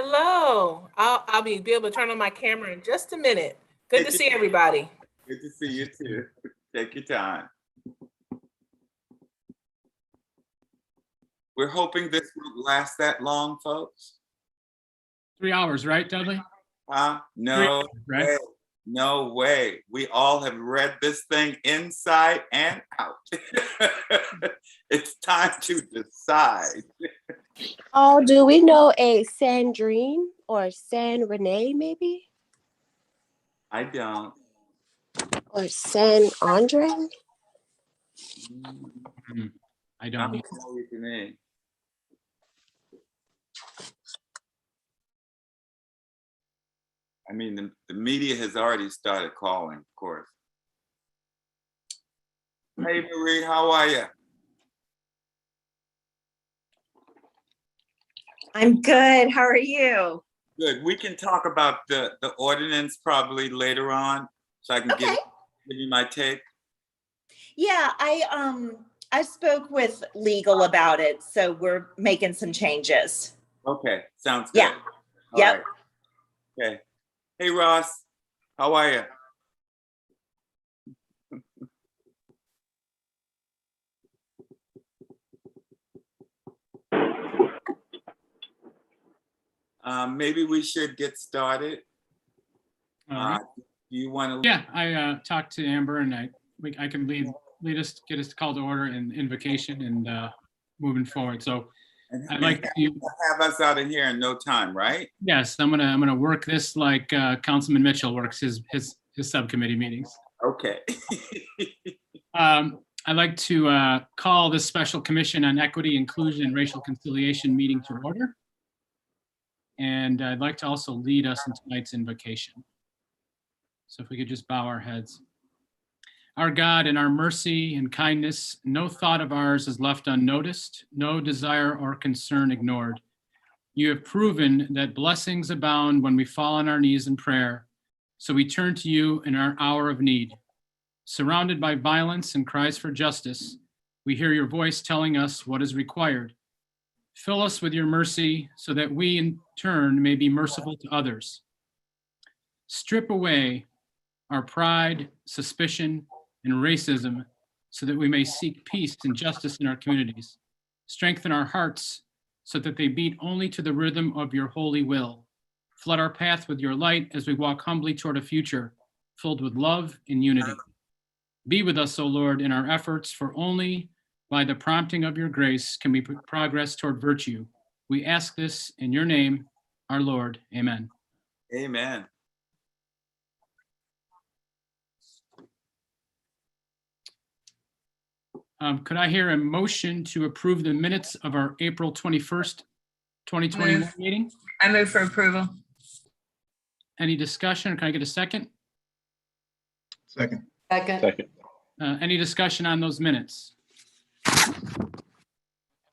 Hello. I'll be able to turn on my camera in just a minute. Good to see everybody. Good to see you too. Take your time. We're hoping this won't last that long, folks. 3 hours, right, Dudley? No way. No way. We all have read this thing inside and out. It's time to decide. Oh, do we know a Sandrine or San Renee, maybe? I don't. Or San Andre? I don't. Not familiar to me. I mean, the media has already started calling, of course. Hey, Marie, how are you? I'm good. How are you? Good. We can talk about the ordinance probably later on, so I can give you my take. Yeah, I spoke with legal about it, so we're making some changes. Okay, sounds good. Yeah. All Yep. right. Okay. Hey, Ross, how are you? Maybe we should get started. All right. Do you want to? Yeah, I talked to Amber, and I can lead us, get us to call to order and invocation and moving forward. So I'd like to have us out of here in no time, right? Yes, I'm gonna work this like Councilman Mitchell works his subcommittee meetings. Okay. I'd like to call this special commission on equity, inclusion, and racial conciliation meeting to order. And I'd like to also lead us in tonight's invocation. So if we could just bow our heads. Our God, in our mercy and kindness, no thought of ours is left unnoticed, no desire or concern ignored. You have proven that blessings abound when we fall on our knees in prayer, so we turn to you in our hour of need. Surrounded by violence and cries for justice, we hear your voice telling us what is required. Fill us with your mercy so that we in turn may be merciful to others. Strip away our pride, suspicion, and racism so that we may seek peace and justice in our communities. Strengthen our hearts so that they beat only to the rhythm of your holy will. Flood our path with your light as we walk humbly toward a future filled with love and unity. Be with us, O Lord, in our efforts, for only by the prompting of your grace can we progress toward virtue. We ask this in your name, our Lord. Amen. Amen. Could I hear a motion to approve the minutes of our April 21st, 2021 meeting? I move for approval. Any discussion? Can I get a second? Second. Any discussion on those minutes? If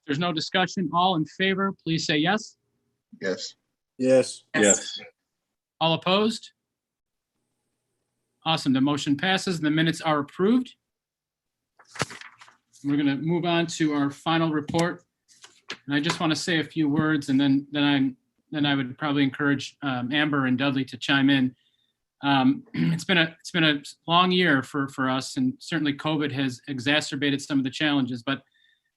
there's no discussion, all in favor, please say yes. Yes. Yes. All opposed? Awesome. The motion passes. The minutes are approved. We're going to move on to our final report. And I just want to say a few words, and then I would probably encourage Amber and Dudley to chime in. It's been a long year for us, and certainly COVID has exacerbated some of the challenges. But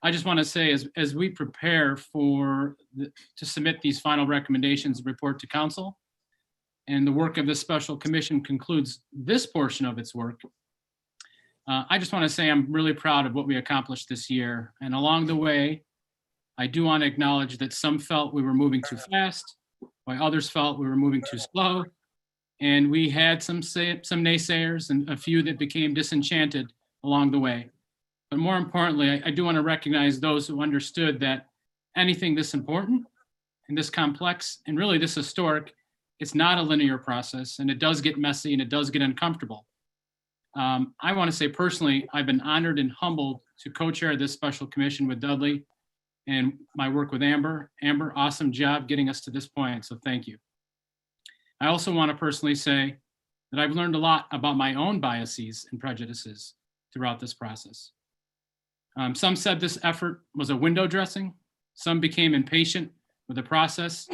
I just want to say, as we prepare to submit these final recommendations and report to council, and the work of this special commission concludes this portion of its work, I just want to say I'm really proud of what we accomplished this year. And along the way, I do want to acknowledge that some felt we were moving too fast, while others felt we were moving too slow. And we had some naysayers and a few that became disenchanted along the way. But more importantly, I do want to recognize those who understood that anything this important and this complex and really this historic, it's not a linear process, and it does get messy and it does get uncomfortable. I want to say personally, I've been honored and humbled to co-chair this special commission with Dudley and my work with Amber. Amber, awesome job getting us to this point, so thank you. I also want to personally say that I've learned a lot about my own biases and prejudices throughout this process. Some said this effort was a window dressing. Some became impatient with the process.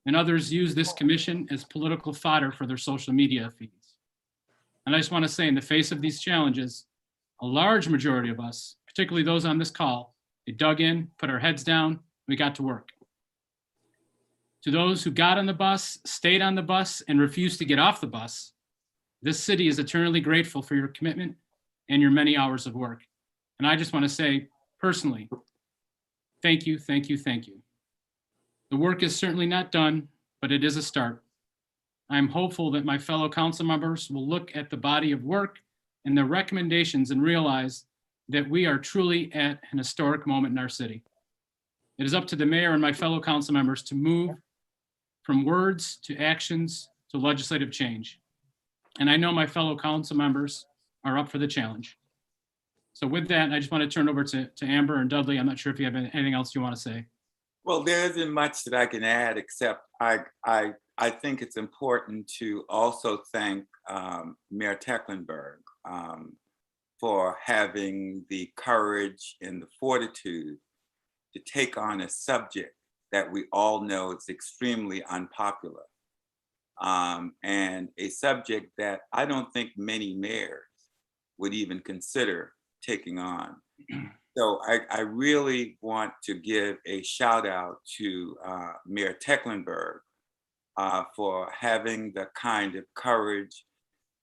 and others use this commission as political fodder for their social media feeds. And I just want to say, in the face of these challenges, a large majority of us, particularly those on this call, they dug in, put our heads down, we got to work. To those who got on the bus, stayed on the bus, and refused to get off the bus, this city is eternally grateful for your commitment and your many hours of work. And I just want to say, personally, thank you, thank you, thank you. The work is certainly not done, but it is a start. I'm hopeful that my fellow council members will look at the body of work and the recommendations and realize that we are truly at an historic moment in our city. It is up to the mayor and my fellow council members to move from words to actions to legislative change. And I know my fellow council members are up for the challenge. So with that, I just want to turn over to Amber and Dudley. I'm not sure if you have anything else you want to say. Well, there isn't much that I can add, except I think it's important to also thank Mayor Tecklenburg for having the courage and the fortitude to take on a subject that we all know is extremely unpopular, and a subject that I don't think many mayors would even consider taking on. So I really want to give a shout out to Mayor Tecklenburg for having the kind of courage,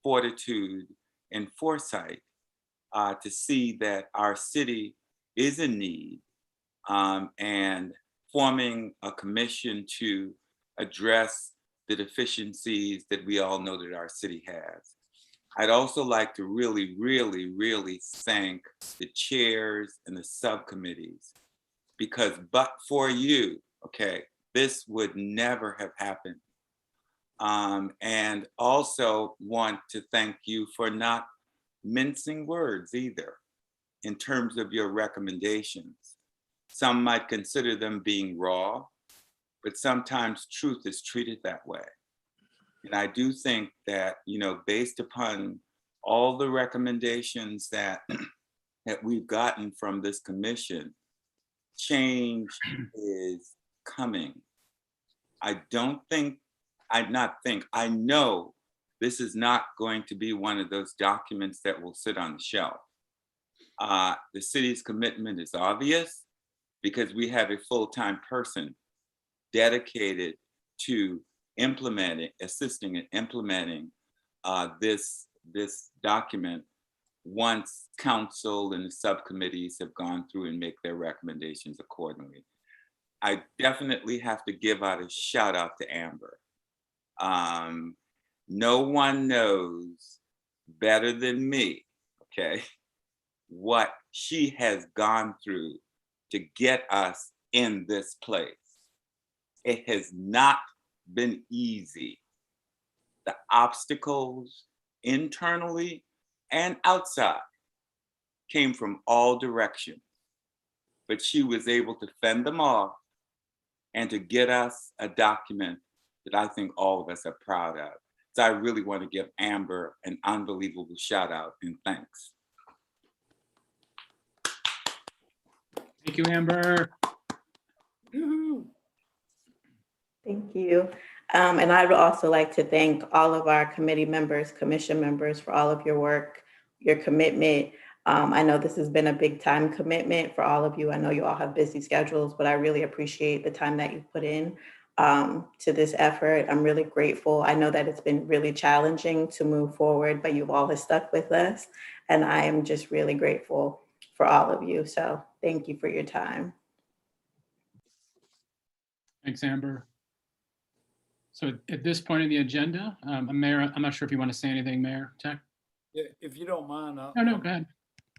fortitude, and foresight to see that our city is in need, and forming a commission to address the deficiencies that we all know that our city has. I'd also like to really, really, really thank the chairs and the subcommittees, because but for you, okay, this would never have happened. And also want to thank you for not mincing words either in terms of your recommendations. Some might consider them being raw, but sometimes truth is treated that way. And I do think that, you know, based upon all the recommendations that we've gotten from this commission, change is coming. I know this is not going to be one of those documents that will sit on the shelf. The city's commitment is obvious because we have a full-time person dedicated to assisting in implementing this document once council and the subcommittees have gone through and make their recommendations accordingly. I definitely have to give out a shout out to Amber. No one knows better than me, okay, what she has gone through to get us in this place. It has not been easy. The obstacles internally and outside came from all directions, but she was able to fend them off and to get us a document that I think all of us are proud of. So I really want to give Amber an unbelievable shout out and thanks. Thank you, Amber. Thank you. And I would also like to thank all of our committee members, commission members for all of your work, your commitment. I know this has been a big time commitment for all of you. I know you all have busy schedules, but I really appreciate the time that you put in to this effort. I'm really grateful. I know that it's been really challenging to move forward, but you've all stuck with us. And I am just really grateful for all of you. So thank you for your time. Thanks, Amber. So at this point in the agenda, Mayor, I'm not sure if you want to say anything, Mayor Tech? Yeah, if you don't mind, No, go ahead.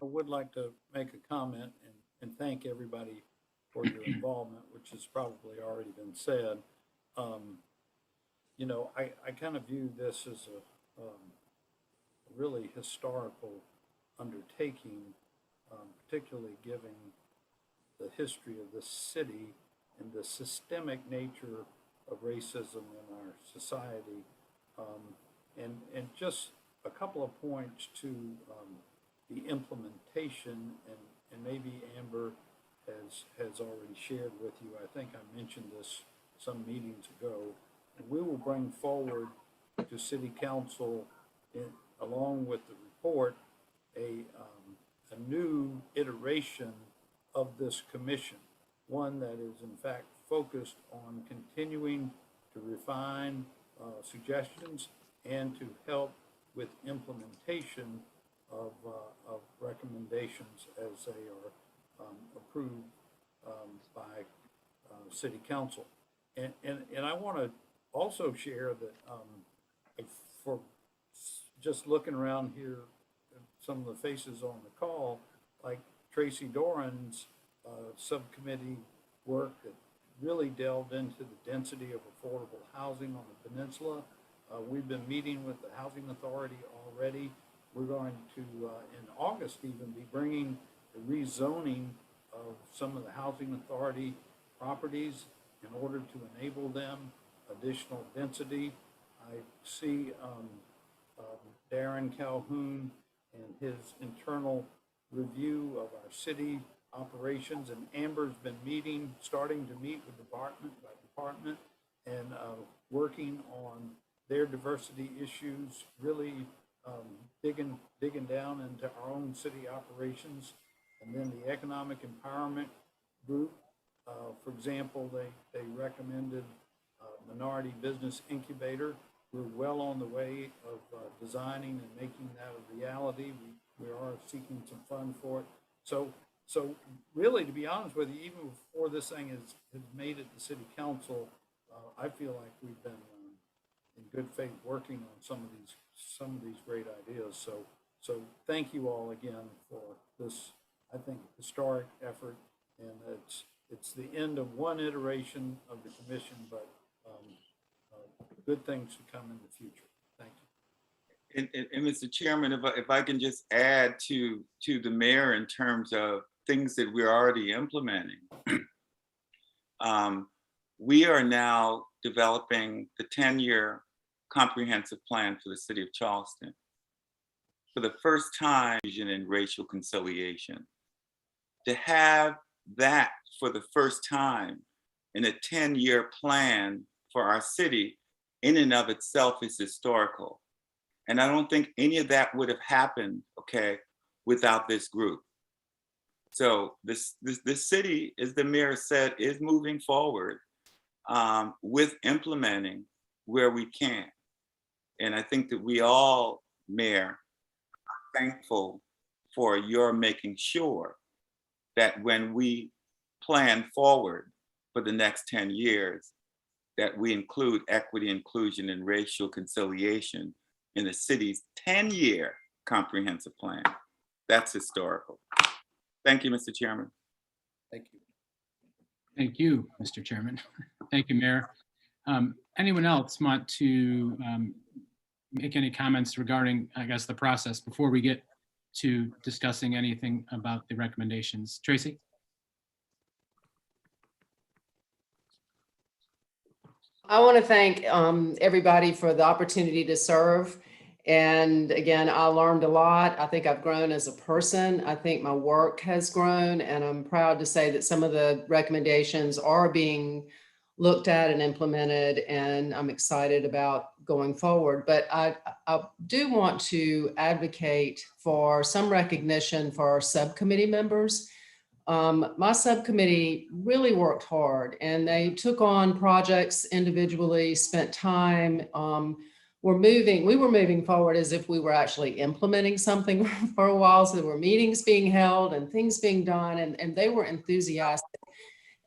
I would like to make a comment and thank everybody for your involvement, which has probably already been said. You know, I kind of view this as a really historical undertaking, particularly given the history of this city and the systemic nature of racism in our society. And just a couple of points to the implementation, and maybe Amber has already shared with you. I think I mentioned this some meetings ago. And we will bring forward to City Council, along with the report, a new iteration of this commission, one that is in fact focused on continuing to refine suggestions and to help with implementation of recommendations as they are approved by City Council. And I want to also share that for just looking around here, some of the faces on the call, like Tracy Doran's subcommittee work that really delved into the density of affordable housing on the peninsula. We've been meeting with the Housing Authority already. We're going to, in August even, be bringing the rezoning of some of the Housing Authority properties in order to enable them additional density. I see Darren Calhoun and his internal review of our city operations, and Amber's been starting to meet with department by department and working on their diversity issues, really digging down into our own city operations. And then the Economic Empowerment Group, for example, they recommended Minority Business Incubator. We're well on the way of designing and making that a reality. We are seeking some funds for it. So really, to be honest with you, even before this thing has made it to City Council, I feel like we've been in good faith working on some of these great ideas. So thank you all again for this, I think, historic effort. And it's the end of one iteration of the commission, but good things to come in the future. Thank you. And Mr. Chairman, if I can just add to the mayor in terms of things that we're already implementing. We are now developing the 10-year comprehensive plan for the city of Charleston. For the first time, in racial conciliation. To have that for the first time in a 10-year plan for our city in and of itself is historical. And I don't think any of that would have happened, okay, without this group. So this city, as the mayor said, is moving forward with implementing where we can. And I think that we all, Mayor, are thankful for your making sure that when we plan forward for the next 10 years, that we include equity, inclusion, and racial conciliation in the city's 10-year comprehensive plan. That's historical. Thank you, Mr. Chairman. Thank you. Thank you, Mr. Chairman. Thank you, Mayor. Anyone else want to make any comments regarding, I guess, the process before we get to discussing anything about the recommendations? Tracy? I want to thank everybody for the opportunity to serve. And again, I learned a lot. I think I've grown as a person. I think my work has grown, and I'm proud to say that some of the recommendations are being looked at and implemented, and I'm excited about going forward. But I do want to advocate for some recognition for our subcommittee members. My subcommittee really worked hard, and they took on projects individually, spent time. We were moving forward as if we were actually implementing something for a while. So there were meetings being held and things being done, and they were enthusiastic.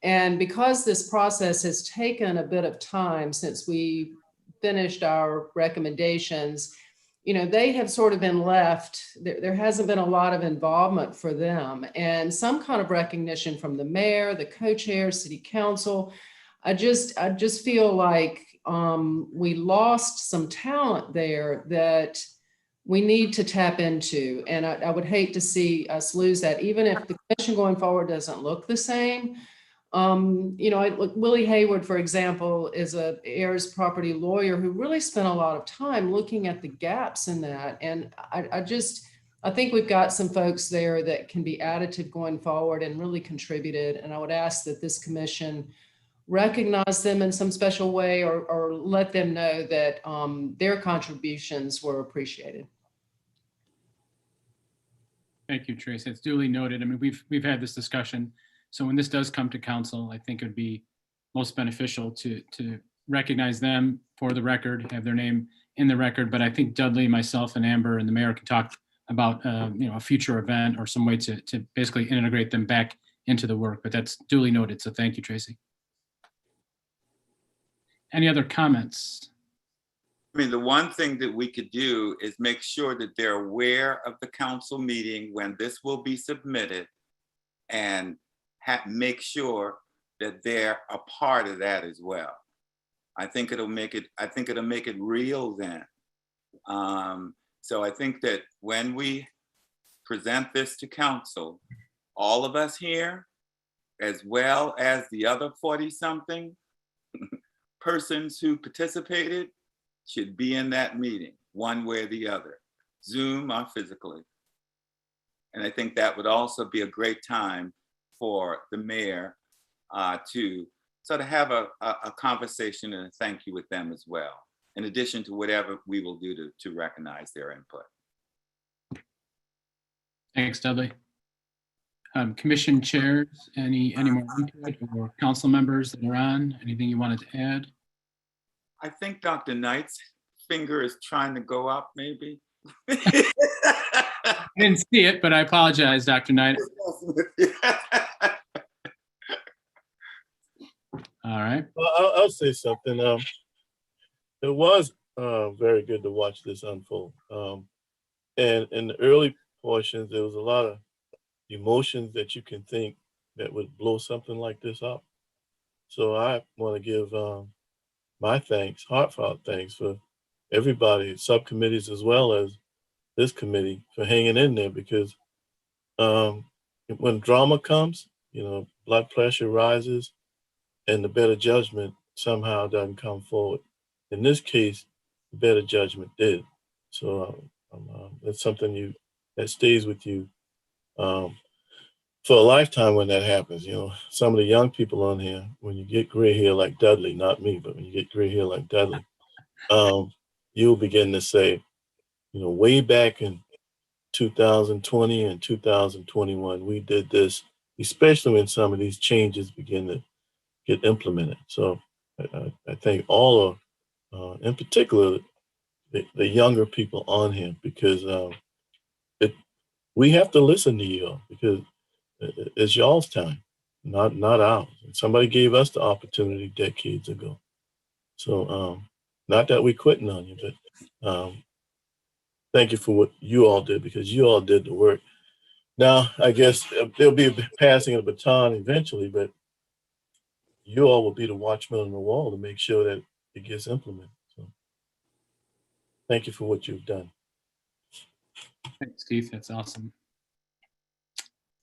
And because this process has taken a bit of time since we finished our recommendations, you know, they have sort of been left, there hasn't been a lot of involvement for them, and some kind of recognition from the mayor, the co-chair, city council. I just feel like we lost some talent there that we need to tap into. And I would hate to see us lose that, even if the commission going forward doesn't look the same. You know, Willie Hayward, for example, is a heirs property lawyer who really spent a lot of time looking at the gaps in that. And I think we've got some folks there that can be additive going forward and really contributed. And I would ask that this commission recognize them in some special way or let them know that their contributions were appreciated. Thank you, Tracy. It's duly noted. I mean, we've had this discussion. So when this does come to council, I think it would be most beneficial to recognize them for the record, have their name in the record. But I think Dudley, myself, and Amber and the mayor can talk about a future event or some way to basically integrate them back into the work. But that's duly noted. So thank you, Tracy. Any other comments? I mean, the one thing that we could do is make sure that they're aware of the council meeting when this will be submitted, and make sure that they're a part of that as well. I think it'll make it real then. So I think that when we present this to council, all of us here, as well as the other 40-something persons who participated, should be in that meeting, one way or the other, Zoom or physically. And I think that would also be a great time for the mayor to sort of have a conversation and a thank you with them as well, in addition to whatever we will do to recognize their input. Thanks, Dudley. Commission chairs, any more input, or council members that are on, anything you wanted to add? I think Dr. Knight's finger is trying to go up, maybe. I didn't see it, but I apologize, Dr. Knight. All right. Well, I'll say something. It was very good to watch this unfold. And in the early portions, there was a lot of emotions that you can think that would blow something like this up. So I want to give my thanks, heartfelt thanks, for everybody, subcommittees as well as this committee, for hanging in there, because when drama comes, blood pressure rises and the better judgment somehow doesn't come forward. In this case, the better judgment did. So that's something that stays with you for a lifetime when that happens. Some of the young people on here, when you get gray hair like Dudley, not me, but when you get gray hair like Dudley, you'll begin to say, way back in 2020 and 2021, we did this, especially when some of these changes begin to get implemented. So I thank all of, in particular, the younger people on here, because we have to listen to you all, because it's y'all's time, not ours. And somebody gave us the opportunity decades ago. So not that we're quitting on you, but thank you for what you all did, because you all did the work. Now, I guess there'll be a passing of the baton eventually, but you all will be the watchmen on the wall to make sure that it gets implemented. So thank you for what you've done. Thanks, Keith. That's awesome.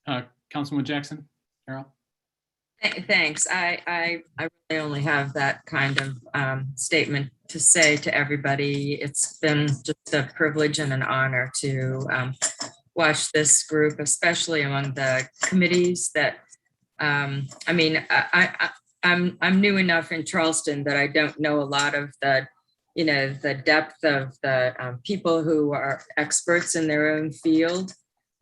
Councilwoman Jackson, Carol? Thanks. I really only have that kind of statement to say to everybody. It's been just a privilege and an honor to watch this group, especially among the committees that, I'm new enough in Charleston that I don't know a lot of the depth of the people who are experts in their own field.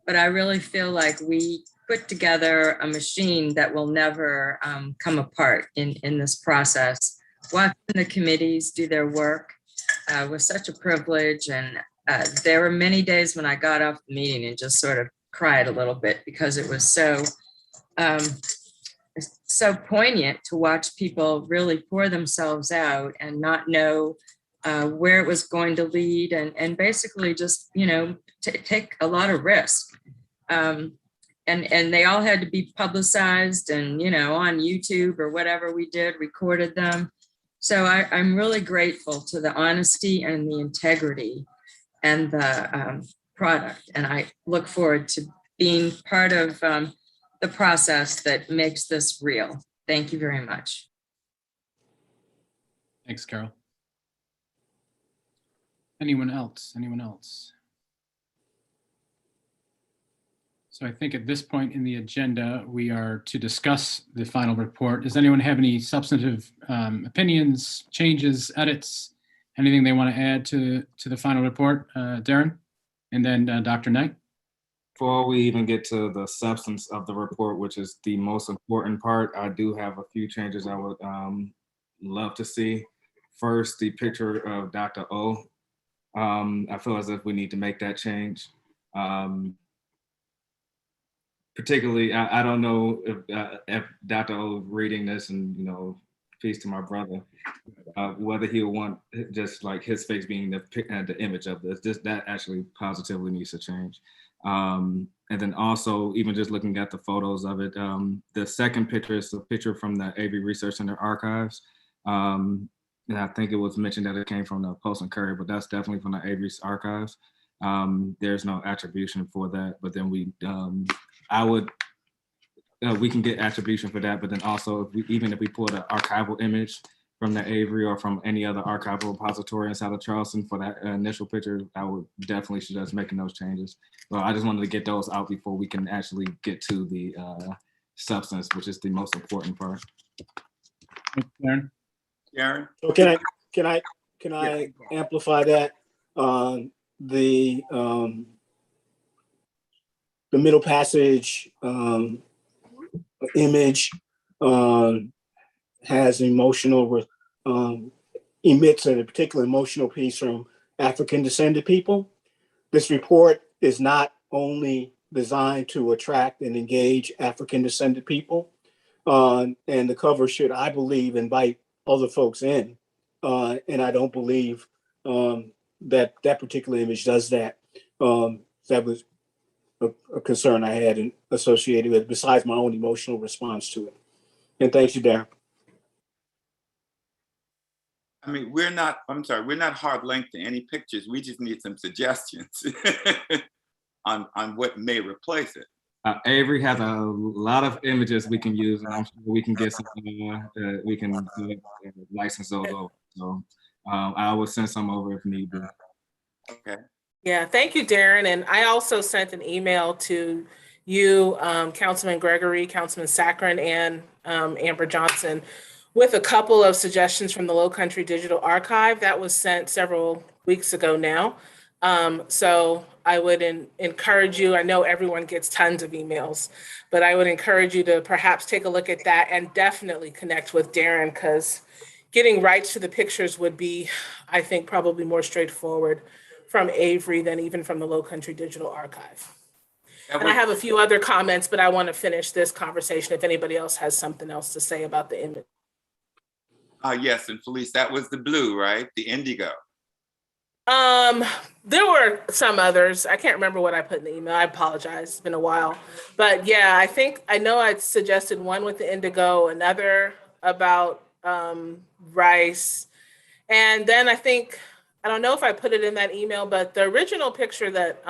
But I really feel like we put together a machine that will never come apart in this process. Watching the committees do their work was such a privilege. And there were many days when I got off the meeting and just sort of cried a little bit, because it was so poignant to watch people really pour themselves out and not know where it was going to lead, and basically just, take a lot of risk. And they all had to be publicized and, on YouTube or whatever we did, recorded them. So I'm really grateful to the honesty and the integrity and the product. And I look forward to being part of the process that makes this real. Thank you very much. Thanks, Carol. Anyone else? So I think at this point in the agenda, we are to discuss the final report. Does anyone have any substantive opinions, changes, edits, anything they want to add to the final report? Darren, and then Dr. Knight. Before we even get to the substance of the report, which is the most important part, I do have a few changes I would love to see. First, the picture of Dr. O. I feel as if we need to make that change. Particularly, I don't know if Dr. O reading this, and peace to my brother, whether he'll want just like his face being the image of this. That actually positively needs to change. And then also, even just looking at the photos of it, the second picture is a picture from the Avery Research Center archives. And I think it was mentioned that it came from the Post and Courier, but that's definitely from the Avery archives. There's no attribution for that, but then we can get attribution for that, but then also even if we pull the archival image from the Avery or from any other archival repository inside of Charleston for that initial picture, I would definitely suggest making those changes. Well, I just wanted to get those out before we can actually get to the substance, which is the most important part. Darren? Darren? So can I amplify that? The middle passage image has emotional, emits a particular emotional piece from African descended people. This report is not only designed to attract and engage African descended people, and the cover should, I believe, invite other folks in. And I don't believe that particular image does that. That was a concern I had associated with, besides my own emotional response to it. And thank you, Darren. I mean, we're not hard linked to any pictures. We just need some suggestions on what may replace it. Avery has a lot of images we can use, and I'm sure we can get some, we can license those over. So I will send some over if need be. Okay. Yeah, thank you, Darren. And I also sent an email to you, Councilman Gregory, Councilman Saccharin, and Amber Johnson with a couple of suggestions from the Low Country Digital Archive that was sent several weeks ago now. So I would encourage you, I know everyone gets tons of emails, but I would encourage you to perhaps take a look at that and definitely connect with Darren, because getting rights to the pictures would be, I think, probably more straightforward from Avery than even from the Low Country Digital Archive. And I have a few other comments, but I want to finish this conversation if anybody else has something else to say about the image. Yes, and Felice, that was the blue, right? The indigo. There were some others. I can't remember what I put in the email. I apologize. It's been a while. But yeah, I know I suggested one with the indigo, another about rice. And then I don't know if I put it in that email, but the original picture that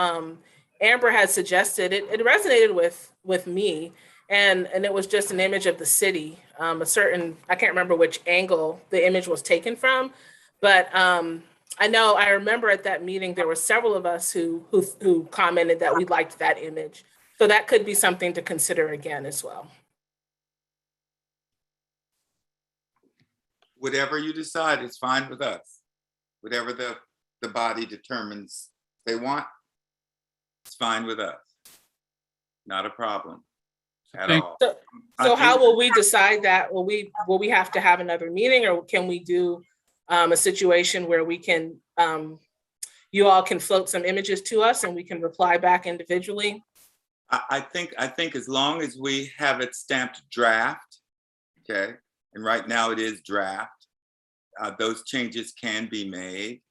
Amber had suggested, it resonated with me. And it was just an image of the city, a certain, I can't remember which angle the image was taken from, but I remember at that meeting, there were several of us who commented that we liked that image. So that could be something to consider again as well. Whatever you decide is fine with us. Whatever the body determines they want, it's fine with us. Not a problem at all. So how will we decide that? Will we have to have another meeting, or can we do a situation where we can, you all can float some images to us and we can reply back individually? I think as long as we have it stamped draft, okay, and right now it is draft, those changes can be made.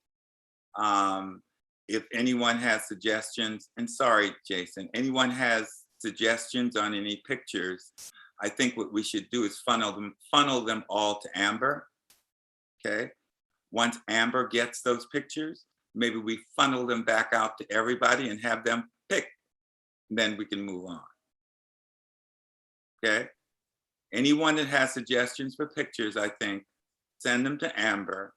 If anyone has suggestions, and sorry, Jason, anyone has suggestions on any pictures, I think what we should do is funnel them all to Amber, okay? Once Amber gets those pictures, maybe we funnel them back out to everybody and have them pick, and then we can move on, okay? Anyone that has suggestions for pictures, I think, send them to Amber.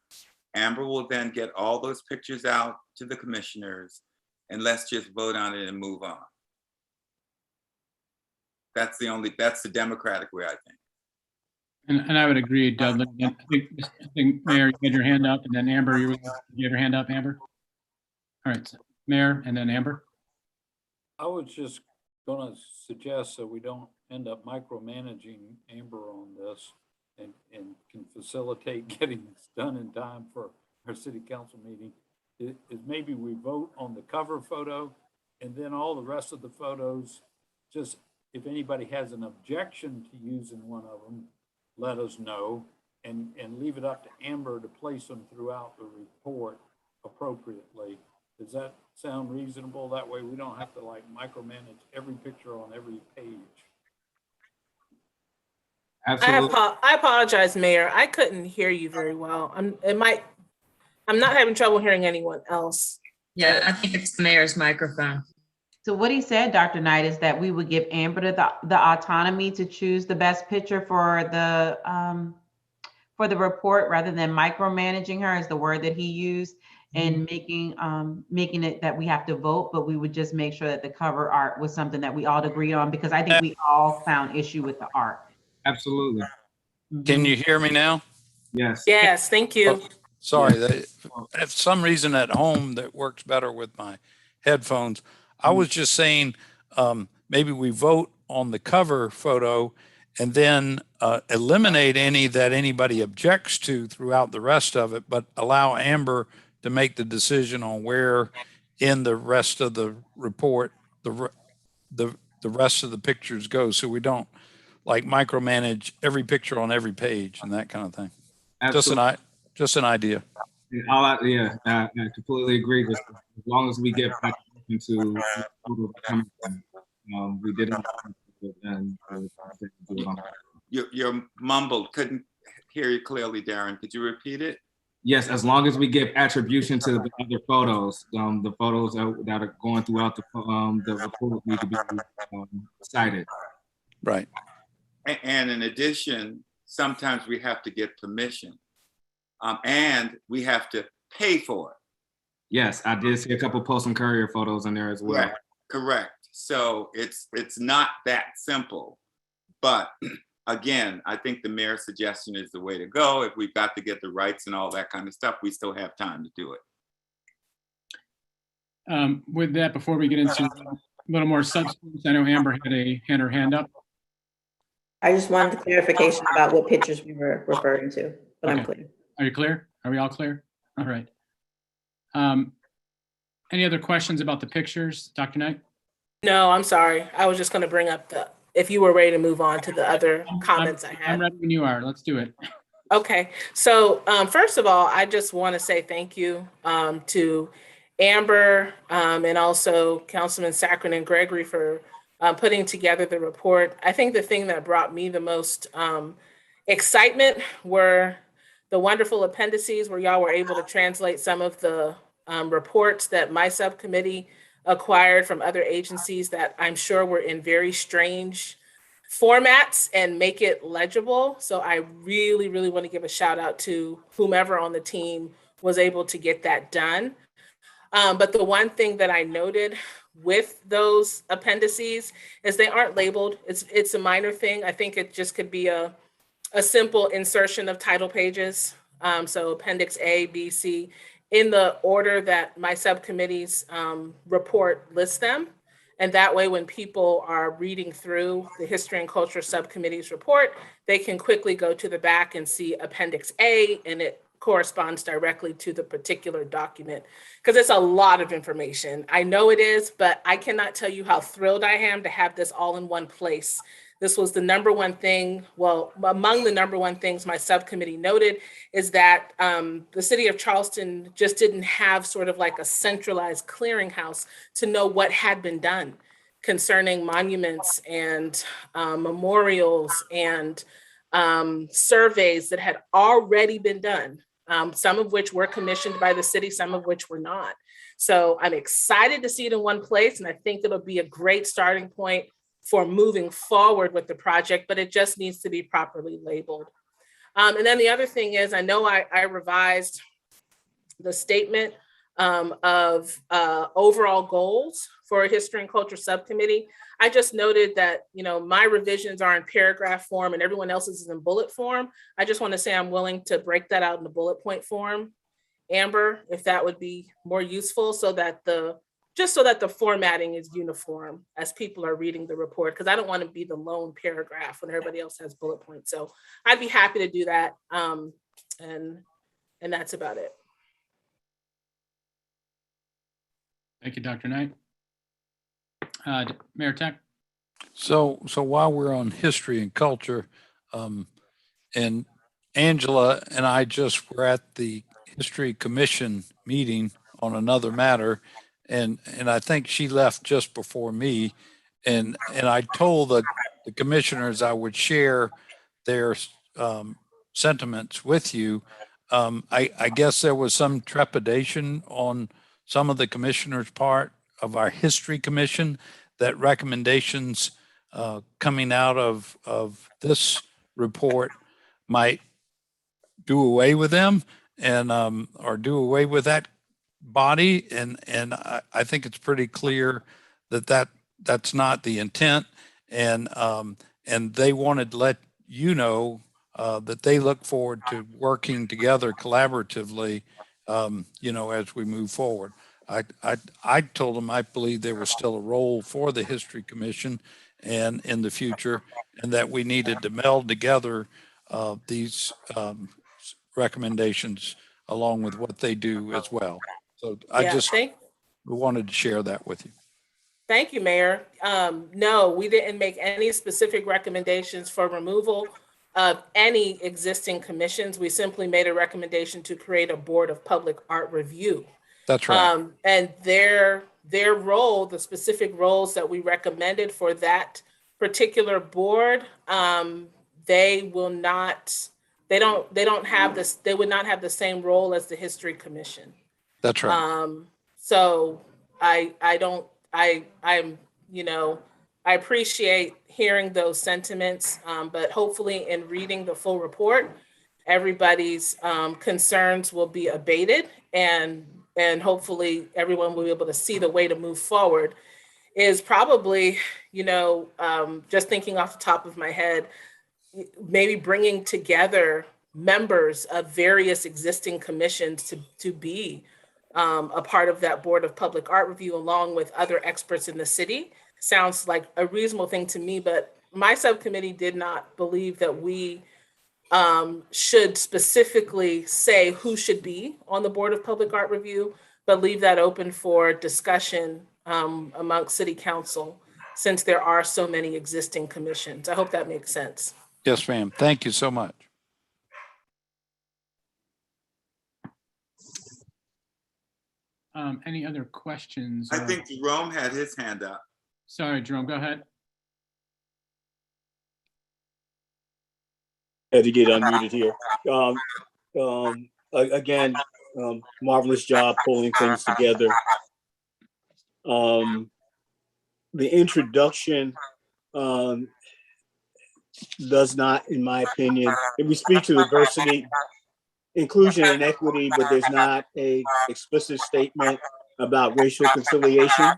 Amber will then get all those pictures out to the commissioners, and let's just vote on it and move on. that's the democratic way, I think. And I would agree, Dudley. I think Mayor, you had your hand up, and then Amber, you have your hand up, Amber? All right, so Mayor, and then Amber. I was just gonna suggest that we don't end up micromanaging Amber on this and can facilitate getting this done in time for our city council meeting. Is maybe we vote on the cover photo and then all the rest of the photos, just if anybody has an objection to using one of them, let us know and leave it up to Amber to place them throughout the report appropriately. Does that sound reasonable? That way we don't have to like micromanage every picture on every page. Absolutely. I apologize, Mayor. I couldn't hear you very well. I'm not having trouble hearing anyone else. Yeah, I think it's the mayor's microphone. So what he said, Dr. Knight, is that we would give Amber the autonomy to choose the best picture for the report rather than micromanaging her, is the word that he used, and making it that we have to vote, but we would just make sure that the cover art was something that we all agree on, because I think we all found issue with the art. Absolutely. Can you hear me now? Yes. Yes, thank you. Sorry, if some reason at home that works better with my headphones. I was just saying, maybe we vote on the cover photo and then eliminate any that anybody objects to throughout the rest of it, but allow Amber to make the decision on where in the rest of the report, the rest of the pictures go. So we don't like micromanage every picture on every page and that kind of thing. Absolutely. Just an idea. I completely agree. Just as long as we get back into we didn't and You're mumbled. Couldn't hear you clearly, Darren. Could you repeat it? yes, as long as we give attribution to the other photos, the photos that are going throughout the report need to be cited. Right. And in addition, sometimes we have to get permission, and we have to pay for it. Yes, I did see a couple Post and Courier photos in there as well. Correct. So it's not that simple, but again, I think the mayor's suggestion is the way to go. If we've got to get the rights and all that kind of stuff, we still have time to do it. With that, before we get into a little more substance, I know Amber had her hand up. I just wanted clarification about what pictures we were referring to, but I'm clear. Are you clear? Are we all clear? All right. Any other questions about the pictures, Dr. Knight? No, I'm sorry. I was just going to bring up if you were ready to move on to the other comments I had. I'm ready when you are. Let's do it. Okay. So first of all, I just want to say thank you to Amber and also Councilman Saccharin and Gregory for putting together the report. I think the thing that brought me the most excitement were the wonderful appendices where y'all were able to translate some of the reports that my subcommittee acquired from other agencies that I'm sure were in very strange formats and make it legible. So I really, really want to give a shout out to whomever on the team was able to get that done. But the one thing that I noted with those appendices is they aren't labeled. It's a minor thing. I think it just could be a simple insertion of title pages. So Appendix A, B, C, in the order that my subcommittee's report lists them. And that way, when people are reading through the History and Culture Subcommittee's report, they can quickly go to the back and see Appendix A, and it corresponds directly to the particular document, because it's a lot of information. I know it is, but I cannot tell you how thrilled I am to have this all in one place. This was the number one thing, well, among the number one things my subcommittee noted is that the city of Charleston just didn't have sort of like a centralized clearinghouse to know what had been done concerning monuments and memorials and surveys that had already been done, some of which were commissioned by the city, some of which were not. So I'm excited to see it in one place, and I think it'll be a great starting point for moving forward with the project, but it just needs to be properly labeled. And then the other thing is, I know I revised the statement of overall goals for a history and culture subcommittee. I just noted that, my revisions are in paragraph form and everyone else's is in bullet form. I just want to say I'm willing to break that out in the bullet point form, Amber, if that would be more useful, so that the formatting is uniform as people are reading the report, because I don't want to be the lone paragraph when everybody else has bullet points. So I'd be happy to do that. And that's about it. Thank you, Dr. Knight. Mayor Tech. So while we're on history and culture, and Angela and I just were at the History Commission meeting on another matter, and I think she left just before me, and I told the commissioners I would share their sentiments with you. I guess there was some trepidation on some of the commissioners' part of our History Commission that recommendations coming out of this report might do away with them and or do away with that body. And I think it's pretty clear that that's not the intent. And they wanted to let you know that they look forward to working together collaboratively, as we move forward. I told them I believe there was still a role for the History Commission and in the future, and that we needed to meld together these recommendations along with what they do as well. So I just wanted to share that with you. Thank you, Mayor. No, we didn't make any specific recommendations for removal of any existing commissions. We simply made a recommendation to create a board of public art review. That's right. And their role, the specific roles that we recommended for that particular board, they would not have the same role as the History Commission. That's right. So I appreciate hearing those sentiments, but hopefully in reading the full report, everybody's concerns will be abated, and hopefully everyone will be able to see the way to move forward is probably, just thinking off the top of my head, maybe bringing together members of various existing commissions to be a part of that board of public art review, along with other experts in the city. Sounds like a reasonable thing to me, but my subcommittee did not believe that we should specifically say who should be on the board of public art review, but leave that open for discussion amongst city council, since there are so many existing commissions. I hope that makes sense. Yes, ma'am. Thank you so much. Any other questions? I think Jerome had his hand up. Sorry, Jerome, go ahead. Had to get unmuted here. Again, marvelous job pulling things together. The introduction does not, in my opinion, if we speak to diversity, inclusion, and equity, but there's not a explicit statement about racial conciliation.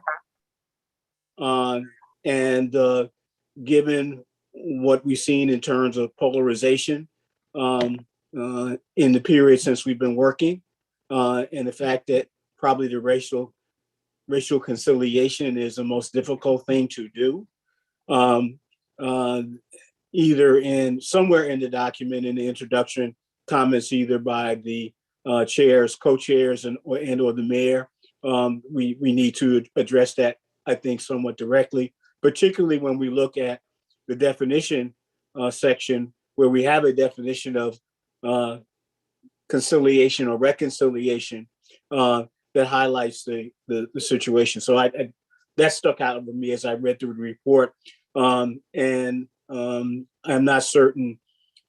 And given what we've seen in terms of polarization in the period since we've been working, and the fact that probably the racial conciliation is the most difficult thing to do. Either somewhere in the document, in the introduction, comments either by the chairs, co-chairs, and or the mayor, we need to address that, I think, somewhat directly, particularly when we look at the definition section, where we have a definition of conciliation or reconciliation that highlights the situation. So that stuck out with me as I read through the report. And I'm not certain,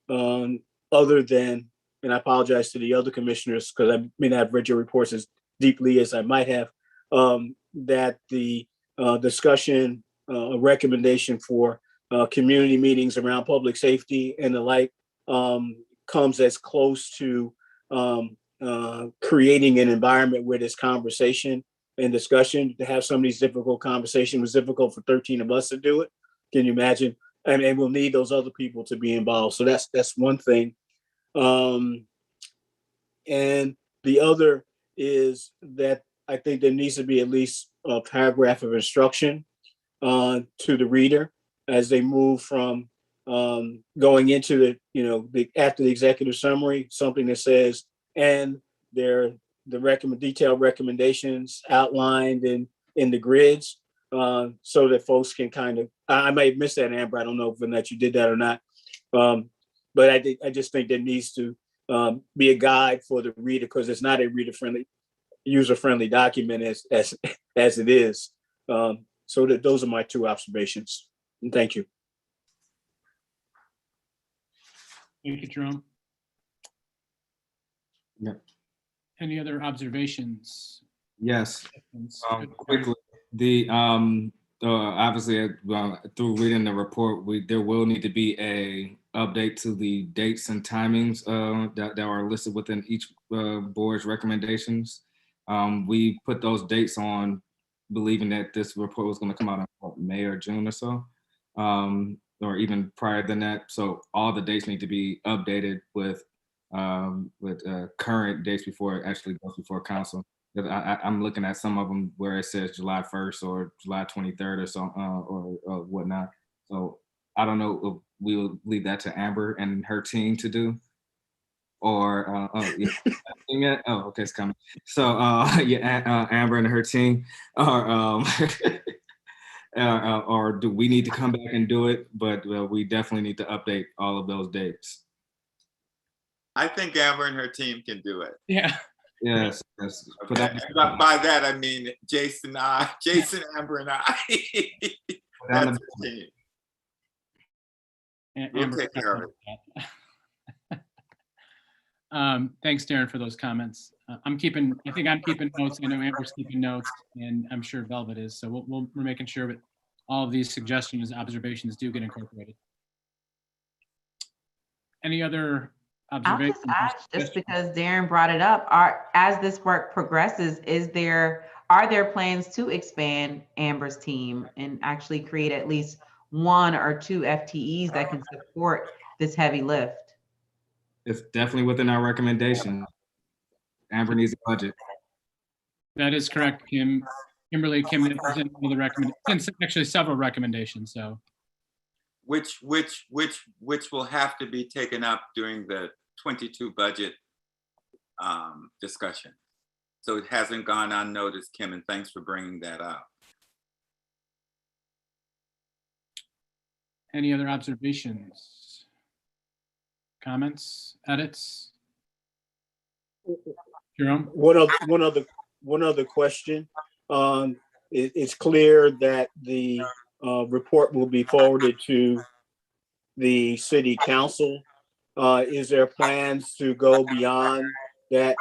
other than, and I apologize to the other commissioners because I may not have read your reports as deeply as I might have, that the discussion, recommendation for community meetings around public safety and the like comes as close to creating an environment where this conversation and discussion. To have some of these difficult conversations, it was difficult for 13 of us to do it. Can you imagine? And we'll need those other people to be involved. So that's one thing. And the other is that I think there needs to be at least a paragraph of instruction to the reader as they move from going into after the executive summary, something that says, and the detailed recommendations outlined in the grids, so that folks can kind of, I may have missed that, Amber. I don't know if you did that or not. But I just think there needs to be a guide for the reader, because it's not a user-friendly document as it is. So those are my two observations. And thank you. Thank you, Jerome. Yeah. Any other observations? Yes. Quickly, the obviously through reading the report, there will need to be a update to the dates and timings that are listed within each board's recommendations. We put those dates on believing that this report was going to come out in May or June or so, or even prior than that. So all the dates need to be updated with current dates before it actually goes before council. I'm looking at some of them where it says July 1st or July 23rd or so, or whatnot. So I don't know if we will leave that to Amber and her team to do, or yeah. Oh, okay, it's coming. So Amber and her team, or do we need to come back and do it? But we definitely need to update all of those dates. I think Amber and her team can do it. Yeah. Yes. Okay. By that I mean Jason, Amber, and I. That's the team. We'll take care of it. Thanks, Darren, for those comments. I think I'm keeping notes. I know Amber's keeping notes, and I'm sure Velvet is. So we're making sure that all of these suggestions, observations do get incorporated. Any other I'll observations? just add, just because Darren brought it up, as this work progresses, are there plans to expand Amber's team and actually create at least 1 or 2 FTEs that can support this heavy lift? It's definitely within our recommendation. Amber needs a budget. That is correct, Kim. Kimberly, Kim presented the recommendation, actually several recommendations. So, which will have to be taken up during the 22 budget discussion. So it hasn't gone unnoticed, Kim, and thanks for bringing that up. Any other observations, comments, edits? Jerome? One other question. It's clear that the report will be forwarded to the city council. Is there plans to go beyond that,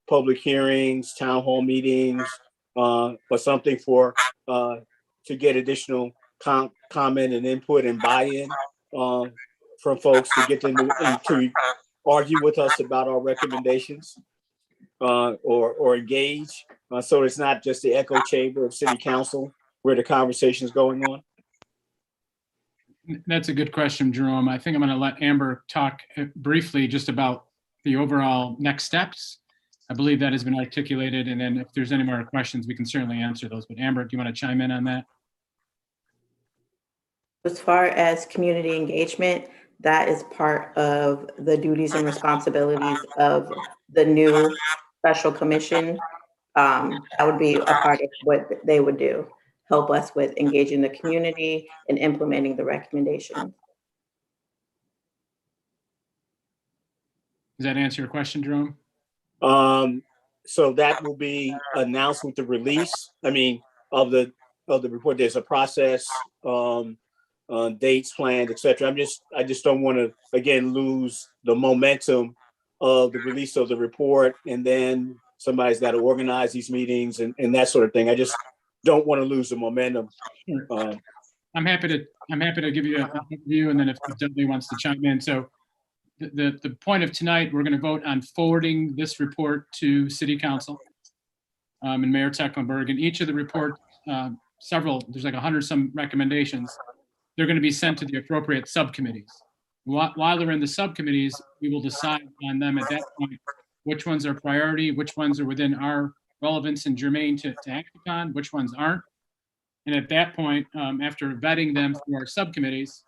public hearings, town hall meetings, or something to get additional comment and input and buy-in from folks to get them to argue with us about our recommendations or engage, so it's not just the echo chamber of city council where the conversation is going on? That's a good question, Jerome. I think I'm going to let Amber talk briefly just about the overall next steps. I believe that has been articulated, and then if there's any more questions, we can certainly answer those. But Amber, do you want to chime in on that? As far as community engagement, that is part of the duties and responsibilities of the new special commission. That would be a part of what they would do, help us with engaging the community and implementing the recommendations. Does that answer your question, Jerome? So that will be announced with the release, of the report. There's a process, dates planned, etc. I just don't want to, again, lose the momentum of the release of the report, and then somebody's got to organize these meetings and that sort of thing. I just don't want to lose the momentum. I'm happy to give you a view, and then if Dudley wants to chime in. So the point of tonight, we're going to vote on forwarding this report to City Council. and Mayor Tecklenburg, and each of the reports, there's like 100 some recommendations, they're going to be sent to the appropriate subcommittees. While they're in the subcommittees, we will decide on them at that point, which ones are priority, which ones are within our relevance and germane to act upon, which ones aren't. And at that point, after vetting them through our subcommittees,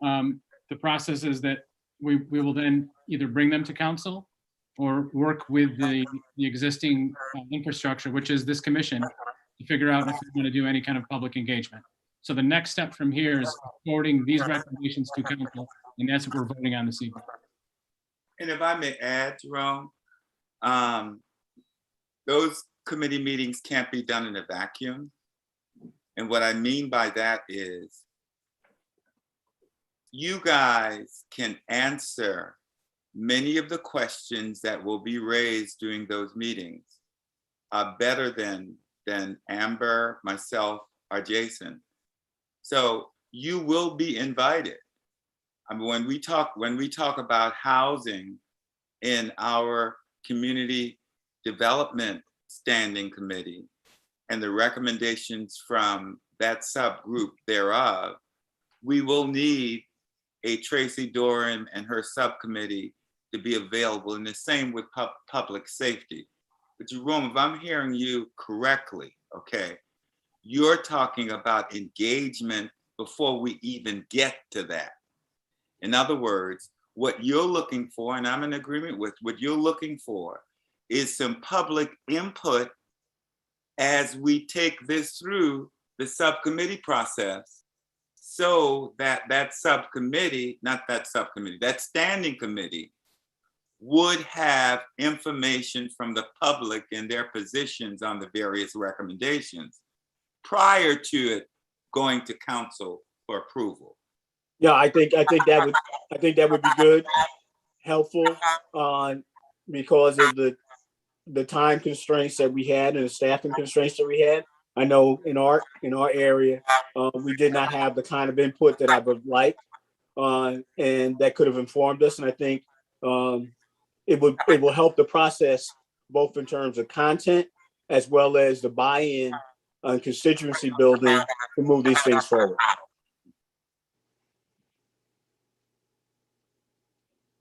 the process is that we will then either bring them to council or work with the existing infrastructure, which is this commission, to figure out if we want to do any kind of public engagement. So the next step from here is forwarding these recommendations to council, and that's what we're voting on this evening. And if I may add, Jerome, those committee meetings can't be done in a vacuum. And what I mean by that is you guys can answer many of the questions that will be raised during those meetings better than Amber, myself, or Jason. So you will be invited. I mean, when we talk about housing in our community development standing committee and the recommendations from that subgroup thereof, we will need a Tracy Doran and her subcommittee to be available, and the same with public safety. But Jerome, if I'm hearing you correctly, okay, you're talking about engagement before we even get to that. In other words, what you're looking for, and I'm in agreement with, what you're looking for is some public input as we take this through the subcommittee process, so that that standing committee would have information from the public and their positions on the various recommendations prior to it going to council for approval. Yeah, I think that would be good, helpful, because of the time constraints that we had and the staffing constraints that we had. I know in our area, we did not have the kind of input that I would like, and that could have informed us. And I think it will help the process both in terms of content as well as the buy-in on constituency building to move these things forward.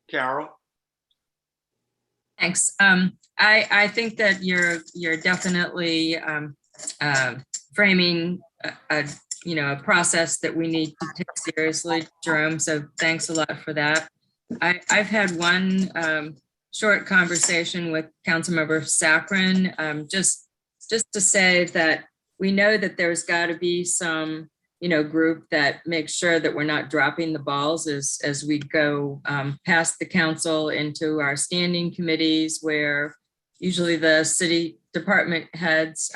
Carol? Thanks. I think that you're definitely framing a process that we need to take seriously, Jerome. So thanks a lot for that. I've had one short conversation with Councilmember Saccharin, just to say that we know that there's got to be some group that makes sure that we're not dropping the balls as we go past the council into our standing committees, where usually the city department heads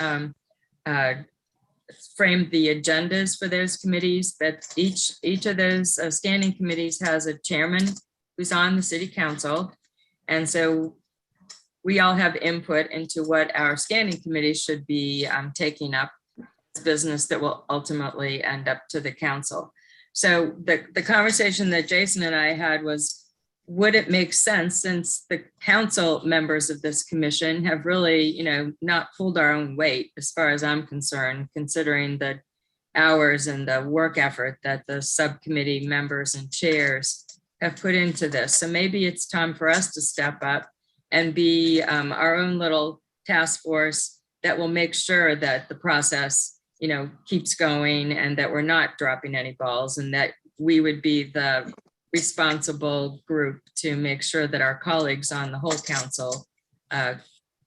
frame the agendas for those committees, but each of those standing committees has a chairman who's on the city council. And so we all have input into what our standing committees should be taking up business that will ultimately end up to the council. So the conversation that Jason and I had was, would it make sense, since the council members of this commission have really, not pulled our own weight as far as I'm concerned, considering the hours and the work effort that the subcommittee members and chairs have put into this. So maybe it's time for us to step up and be our own little task force that will make sure that the process keeps going and that we're not dropping any balls, and that we would be the responsible group to make sure that our colleagues on the whole council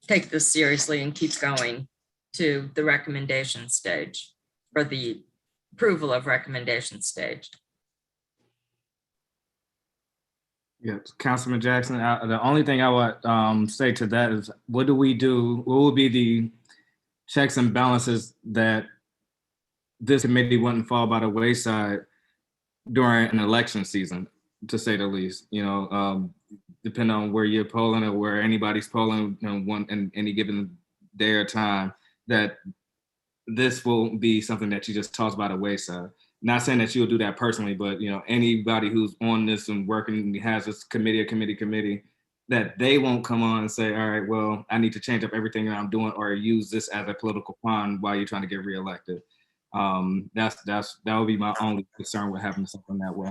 take this seriously and keep going to the recommendation stage, or the approval of recommendation stage. Yeah, Councilman Jackson, the only thing I would say to that is, what do we do? What will be the checks and balances that this committee wouldn't fall by the wayside during an election season, to say the least? Depending on where you're polling or where anybody's polling in any given day or time, that this will be something that you just toss by the wayside. Not saying that you'll do that personally, but anybody who's on this and working has this committee, that they won't come on and say, all right, well, I need to change up everything that I'm doing or use this as a political pawn while you're trying to get reelected. That would be my only concern with having something that way.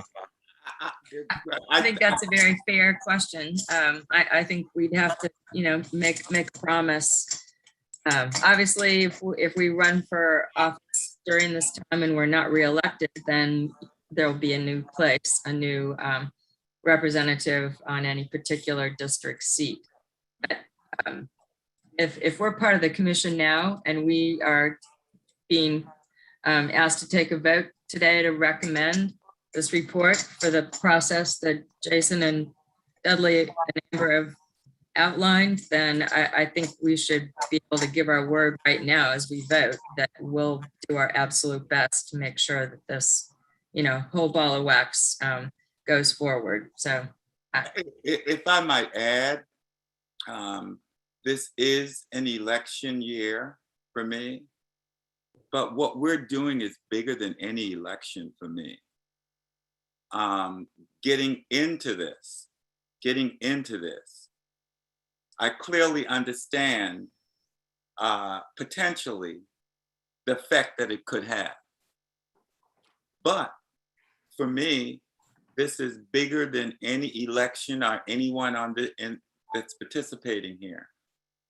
I think that's a very fair question. I think we'd have to, make a promise. Obviously, if we run for office during this time and we're not reelected, then there'll be a new place, a new representative on any particular district seat. But, if we're part of the commission now and we are being asked to take a vote today to recommend this report for the process that Jason and Dudley and Amber have outlined, then I think we should be able to give our word right now as we vote that we'll do our absolute best to make sure that this, whole ball of wax goes forward. So if I might add, this is an election year for me, but what we're doing is bigger than any election for me. Getting into this, I clearly understand potentially the effect that it could have. But for me, this is bigger than any election or anyone that's participating here.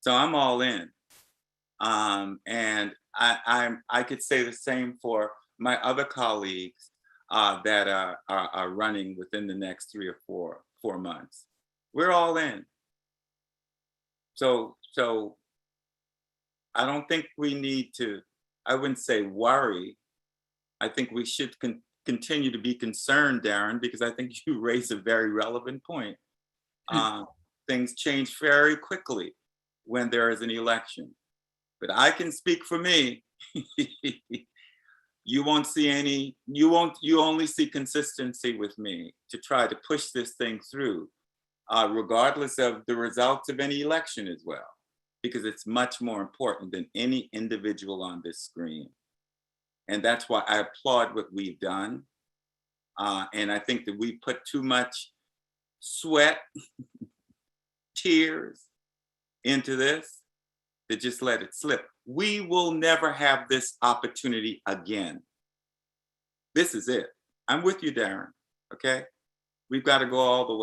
So I'm all in. And I could say the same for my other colleagues that are running within the next 3 or 4 months. We're all in. So I don't think we need to, I wouldn't say worry. I think we should continue to be concerned, Darren, because I think you raise a very relevant point. Things change very quickly when there is an election. But I can speak for me. You only see consistency with me to try to push this thing through, regardless of the results of any election as well, because it's much more important than any individual on this screen. And that's why I applaud what we've done. And I think that we put too much sweat, tears into this to just let it slip. We will never have this opportunity again. This is it. I'm with you, Darren, okay? We've got to go all the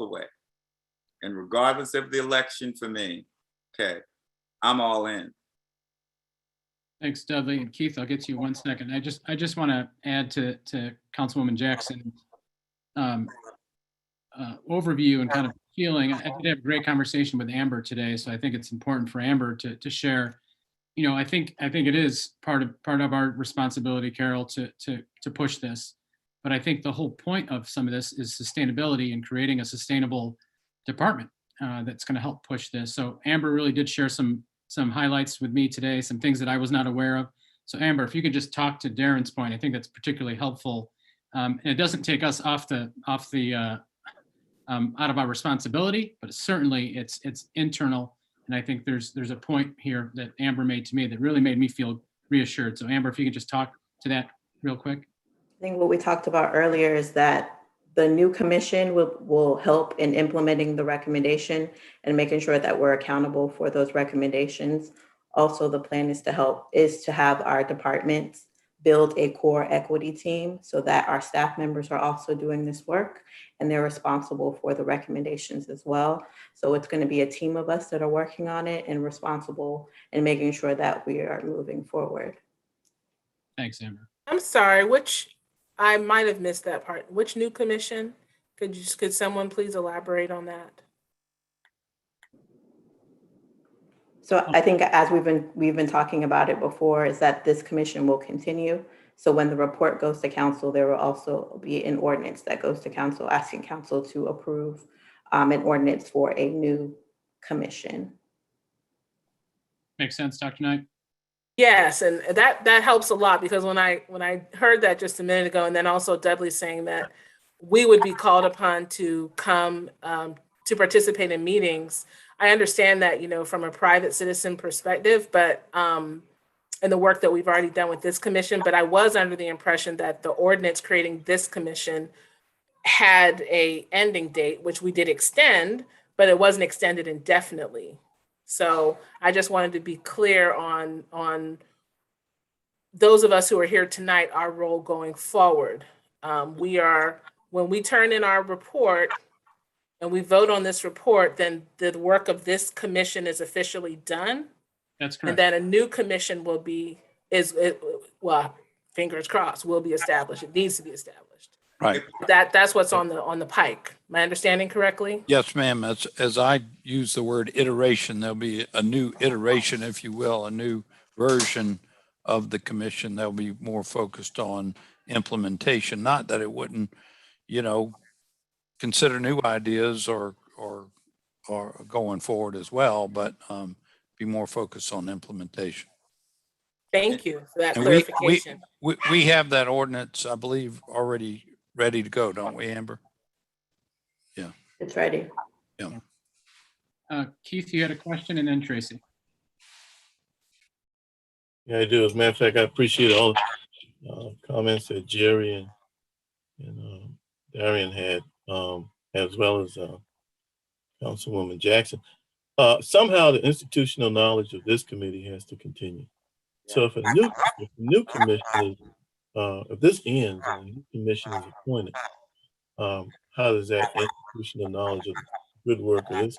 way. And regardless of the election for me, okay, I'm all in. Thanks, Dudley. And Keith, I'll get to you 1 second. I just want to add to Councilwoman Jackson's overview and kind of feeling. I did have a great conversation with Amber today, so I think it's important for Amber to share. I think it is part of our responsibility, Carol, to push this. But I think the whole point of some of this is sustainability and creating a sustainable department that's going to help push this. So Amber really did share some highlights with me today, some things that I was not aware of. So Amber, if you could just talk to Darren's point, I think that's particularly helpful. And it doesn't take us out of our responsibility, but certainly it's internal. And I think there's a point here that Amber made to me that really made me feel reassured. So Amber, if you could just talk to that real quick. I think what we talked about earlier is that the new commission will help in implementing the recommendation and making sure that we're accountable for those recommendations. Also, the plan is to have our departments build a core equity team so that our staff members are also doing this work and they're responsible for the recommendations as well. So it's going to be a team of us that are working on it and responsible and making sure that we are moving forward. Thanks, Amber. I'm sorry, I might have missed that part. Which new commission? Could someone please elaborate on that? So I think as we've been talking about it before, is that this commission will continue. So when the report goes to council, there will also be an ordinance that goes to council, asking council to approve an ordinance for a new commission. Makes sense, Dr. Knight? Yes, and that helps a lot, because when I heard that just a minute ago, and then also Dudley saying that we would be called upon to come to participate in meetings, I understand that, from a private citizen perspective, but and the work that we've already done with this commission, but I was under the impression that the ordinance creating this commission had a ending date, which we did extend, but it wasn't extended indefinitely. So I just wanted to be clear on those of us who are here tonight, our role going forward. When we turn in our report and we vote on this report, then the work of this commission is officially done. That's And correct. then a new commission will be, well, fingers crossed, will be established. It needs to be established. Right. That's what's on the pike. Am I understanding correctly? Yes, ma'am. As I use the word iteration, there'll be a new iteration, if you will, a new version of the commission. They'll be more focused on implementation. Not that it wouldn't, consider new ideas or going forward as well, but be more focused on implementation. Thank you for that And clarification. we have that ordinance, I believe, already ready to go, don't we, Amber? Yeah. It's ready. Yeah. Keith, you had a question, and then Tracy. Yeah, I do. As a matter of fact, I appreciate all comments that Jerry and Darian had, as well as Councilwoman Jackson. Somehow the institutional knowledge of this committee has to continue. So if a new commission is, if this ends and a new commission is appointed, how does that institutional knowledge of the good work of this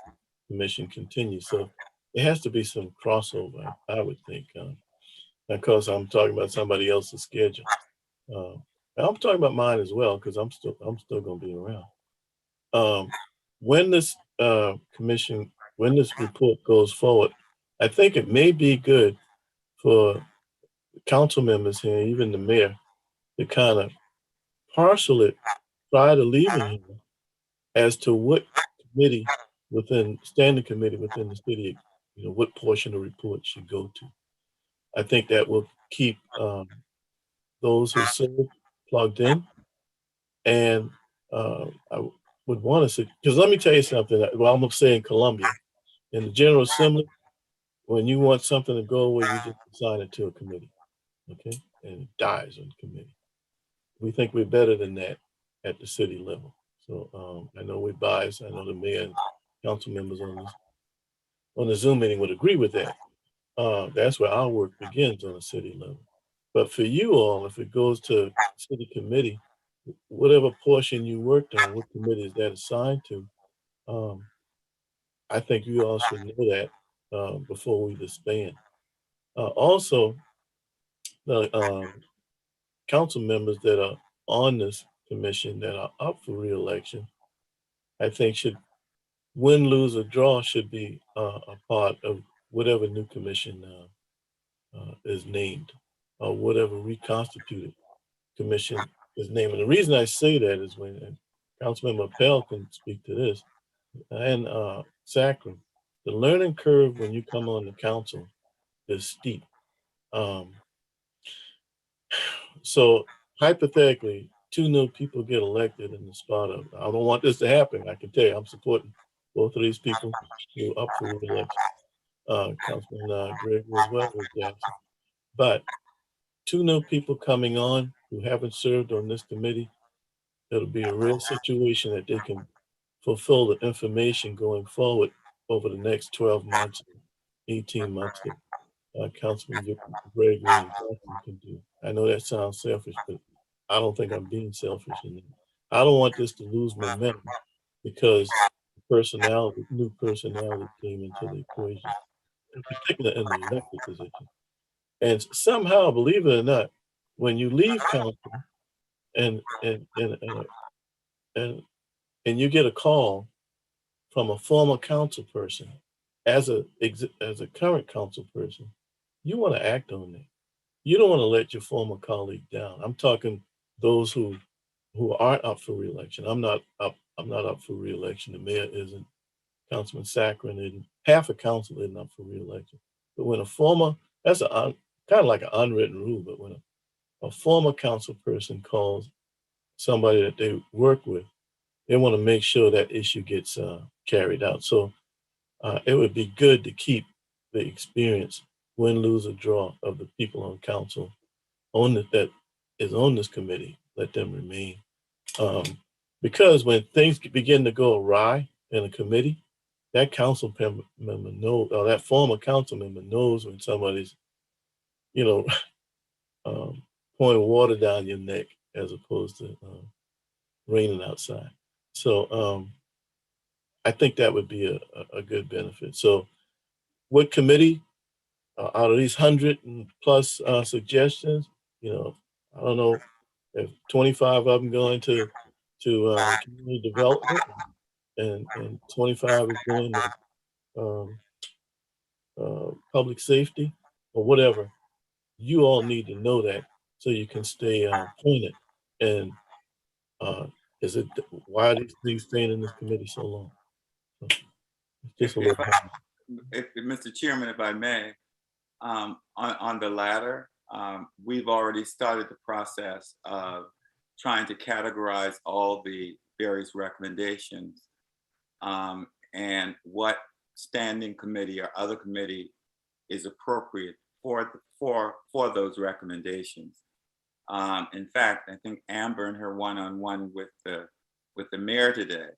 commission continue? So there has to be some crossover, I would think, because I'm talking about somebody else's schedule. And I'm talking about mine as well, because I'm still going to be around. When this when this report goes forward, I think it may be good for council members here, even the mayor, to kind of parcel it prior to leaving here as to what committee standing committee within the city, what portion of the report should go to. I think that will keep those who serve plugged in. And I would want to say, because let me tell you something, well, I'm going to say in Columbia, in the General Assembly, when you want something to go away, you just assign it to a committee, okay? And it dies on the committee. We think we're better than that at the city level. So I know we're biased. I know the mayor and council members on the Zoom meeting would agree with that. That's where our work begins on a city level. But for you all, if it goes to city committee, whatever portion you worked on, what committee is that assigned to? I think you all should know that before we disband. Also, the council members that are on this commission that are up for reelection, I think should win, lose, or draw should be a part of whatever new commission is named, or whatever reconstituted commission is named. And the reason I say that is when Councilmember Appel can speak to this, and Saccharin, the learning curve when you come on the council is steep. So hypothetically, 2 new people get elected in the spot of, I don't want this to happen. I can tell you, I'm supporting both of these people who are up for re-election. Councilman Gregory as well as Jackson. But 2 new people coming on who haven't served on this committee, it'll be a real situation that they can fulfill the information going forward over the next 12 months, 18 months that Councilman Gregory and Jackson can do. I know that sounds selfish, but I don't think I'm being selfish in that. I don't want this to lose momentum because new personality came into the equation, in particular in the elected position. And somehow, believe it or not, when you leave council and you get a call from a former council person as a current council person, you want to act on that. You don't want to let your former colleague down. I'm talking those who aren't up for reelection. I'm not up for reelection. The mayor isn't. Councilman Saccharin isn't. Half of council isn't up for reelection. But when a former, that's kind of like an unwritten rule, but when a former council person calls somebody that they work with, they want to make sure that issue gets carried out. So it would be good to keep the experience, win, lose, or draw, of the people on council that is on this committee. Let them remain. Because when things begin to go awry in a committee, that council member knows, or that former council member knows when somebody's, you know, pouring water down your neck as opposed to raining outside. So I think that would be a good benefit. So what committee, out of these 100+ suggestions, you know, I don't know if 25 of them going to community development and 25 is going to public safety or whatever. You all need to know that so you can stay pointed. And why are these things staying in this committee so long? So it's just a little. If Mr. Chairman, if I may, on the latter, we've already started the process of trying to categorize all the various recommendations and what standing committee or other committee is appropriate for those recommendations. In fact, I think Amber in her one-on-one with the mayor today,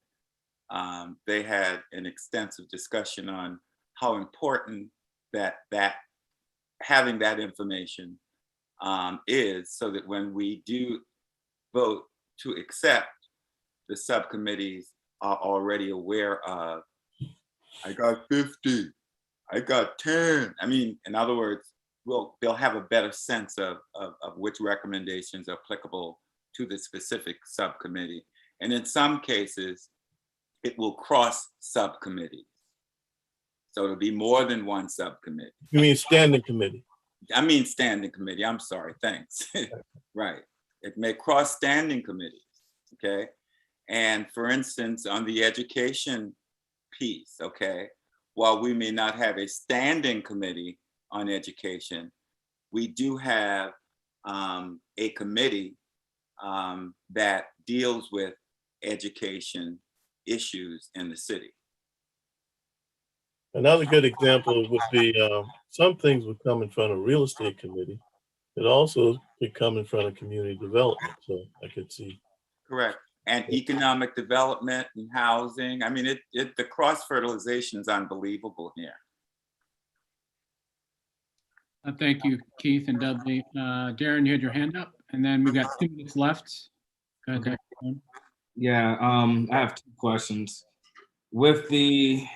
they had an extensive discussion on how important that having that information is, so that when we do vote to accept, the subcommittees are already aware of, I got 50, I got 10. I mean, in other words, they'll have a better sense of which recommendations are applicable to the specific subcommittee. And in some cases, it will cross subcommittees. So it'll be more than one subcommittee. You mean standing committee? I mean standing committee, I'm sorry, thanks. Right, it may cross standing committees, okay? And for instance, on the education piece, okay, while we may not have a standing committee on education, we do have a committee that deals with education issues in the city. Another good example would be some things would come in front of real estate committee. It also could come in front of community development. So I could see. Correct. And economic development and housing. I mean, the cross fertilization is unbelievable here. Thank you, Keith and Dudley. Darren, you had your hand up, and then we've got 2 minutes left. Go ahead, Darren. Yeah, I have 2 questions. With the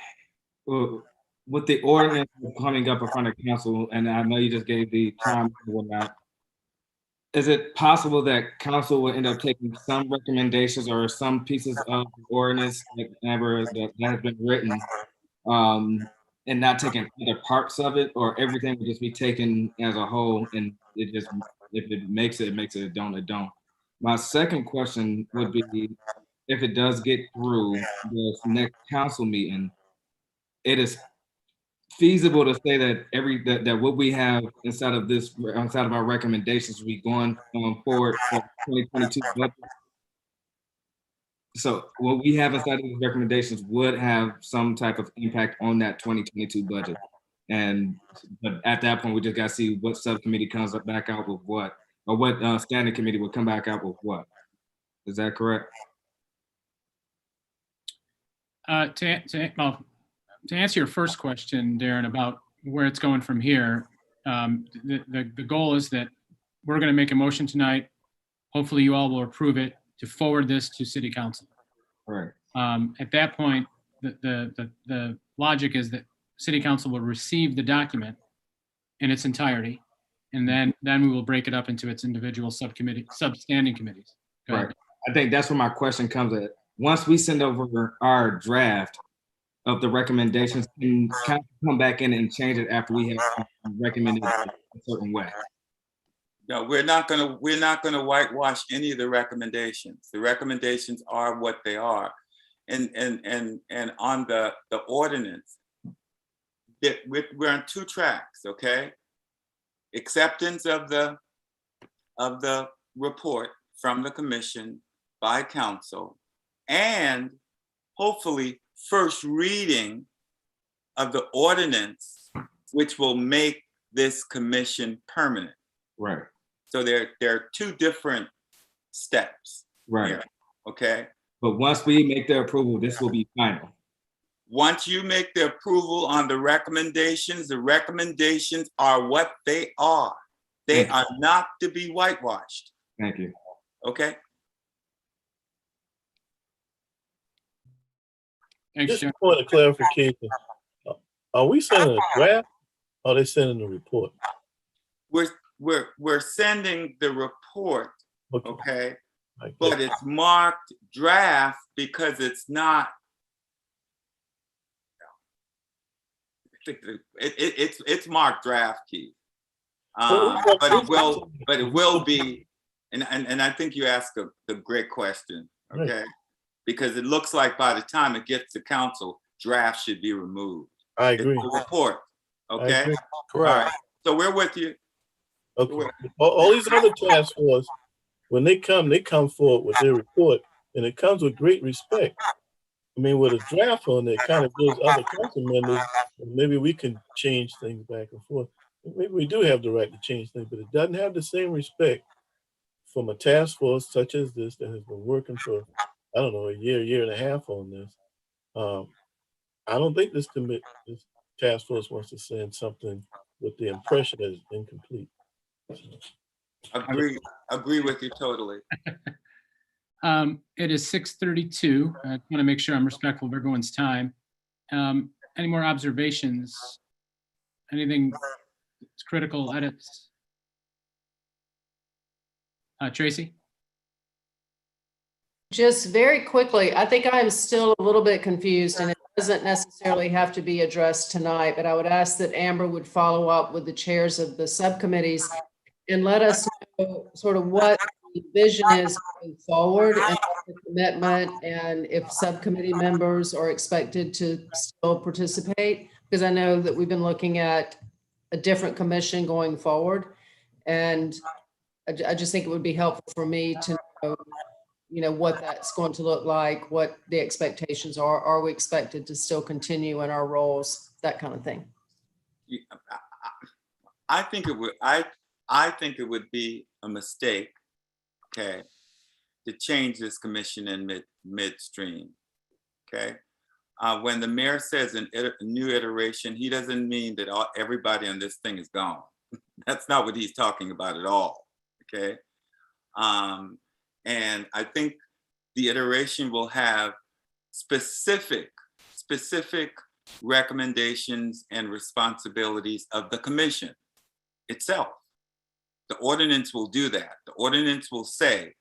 ordinance coming up in front of council, and I know you just gave the time and whatnot, is it possible that council will end up taking some recommendations or some pieces of the ordinance that has been written, and not taking other parts of it, or everything will just be taken as a whole, and it just, if it makes it, it makes it, it don't. My second question would be, if it does get through this next council meeting, it is feasible to say that that what we have inside of our recommendations will be going forward for 2022 budget. So what we have inside of these recommendations would have some type of impact on that 2022 budget. But at that point, we just got to see what subcommittee comes back out with what, or what standing committee will come back out with what. Is that correct? To answer your first question, Darren, about where it's going from here, the goal is that we're going to make a motion tonight. Hopefully you all will approve it to forward this to City Council. Right. At that point, the logic is that City Council will receive the document in its entirety, and then we will break it up into its individual substanding committees. Right. I think that's where my question comes at. Once we send over our draft of the recommendations, can council come back in and change it after we have recommended it a certain way? No, we're not gonna whitewash any of the recommendations. The recommendations are what they are. And on the ordinance, we're on 2 tracks, okay? Acceptance of the report from the commission by council, and hopefully first reading of the ordinance, which will make this commission permanent. Right. So there are 2 different steps. Right. Here, okay. But once we make the approval, this will be final. Once you make the approval on the recommendations are what they are. They are not to be whitewashed. Thank you. Okay? Thanks, Just Chair. a point of clarification. Are we sending a draft or are they sending a report? We're sending the report, okay? Like But that. it's marked draft because it's not. It's marked draft, Keith. But it will be, and I think you asked a great question, okay? Right. Because it looks like by the time it gets to council, draft should be removed. I agree. It's a report, okay? agree. All right, so we're with you. Okay. All these other task force, when they come forward with their report, and it comes with great respect. I mean, with a draft on it, kind of gives other council members, maybe we can change things back and forth. Maybe we do have the right to change things, but it doesn't have the same respect from a task force such as this that has been working for, I don't know, a year and a half on this. I don't think this task force wants to send something with the impression that it's incomplete. Agree with you totally. It is 6:32. I want to make sure I'm respectful of everyone's time. Any more observations? Anything that's critical edits? Tracy? Just very quickly, I think I'm still a little bit confused, and it doesn't necessarily have to be addressed tonight, but I would ask that Amber would follow up with the chairs of the subcommittees and let us know sort of what the vision is going forward and the commitment, and if subcommittee members are expected to still participate, because I know that we've been looking at a different commission going forward. And I just think it would be helpful for me to know, what that's going to look like, what the expectations are. Are we expected to still continue in our roles, that kind of thing? I think it would be a mistake, okay, to change this commission in midstream, okay? When the mayor says a new iteration, he doesn't mean that everybody on this thing is gone. That's not what he's talking about at all, okay? And I think the iteration will have specific recommendations and responsibilities of the commission itself. The ordinance will do that. The ordinance will say,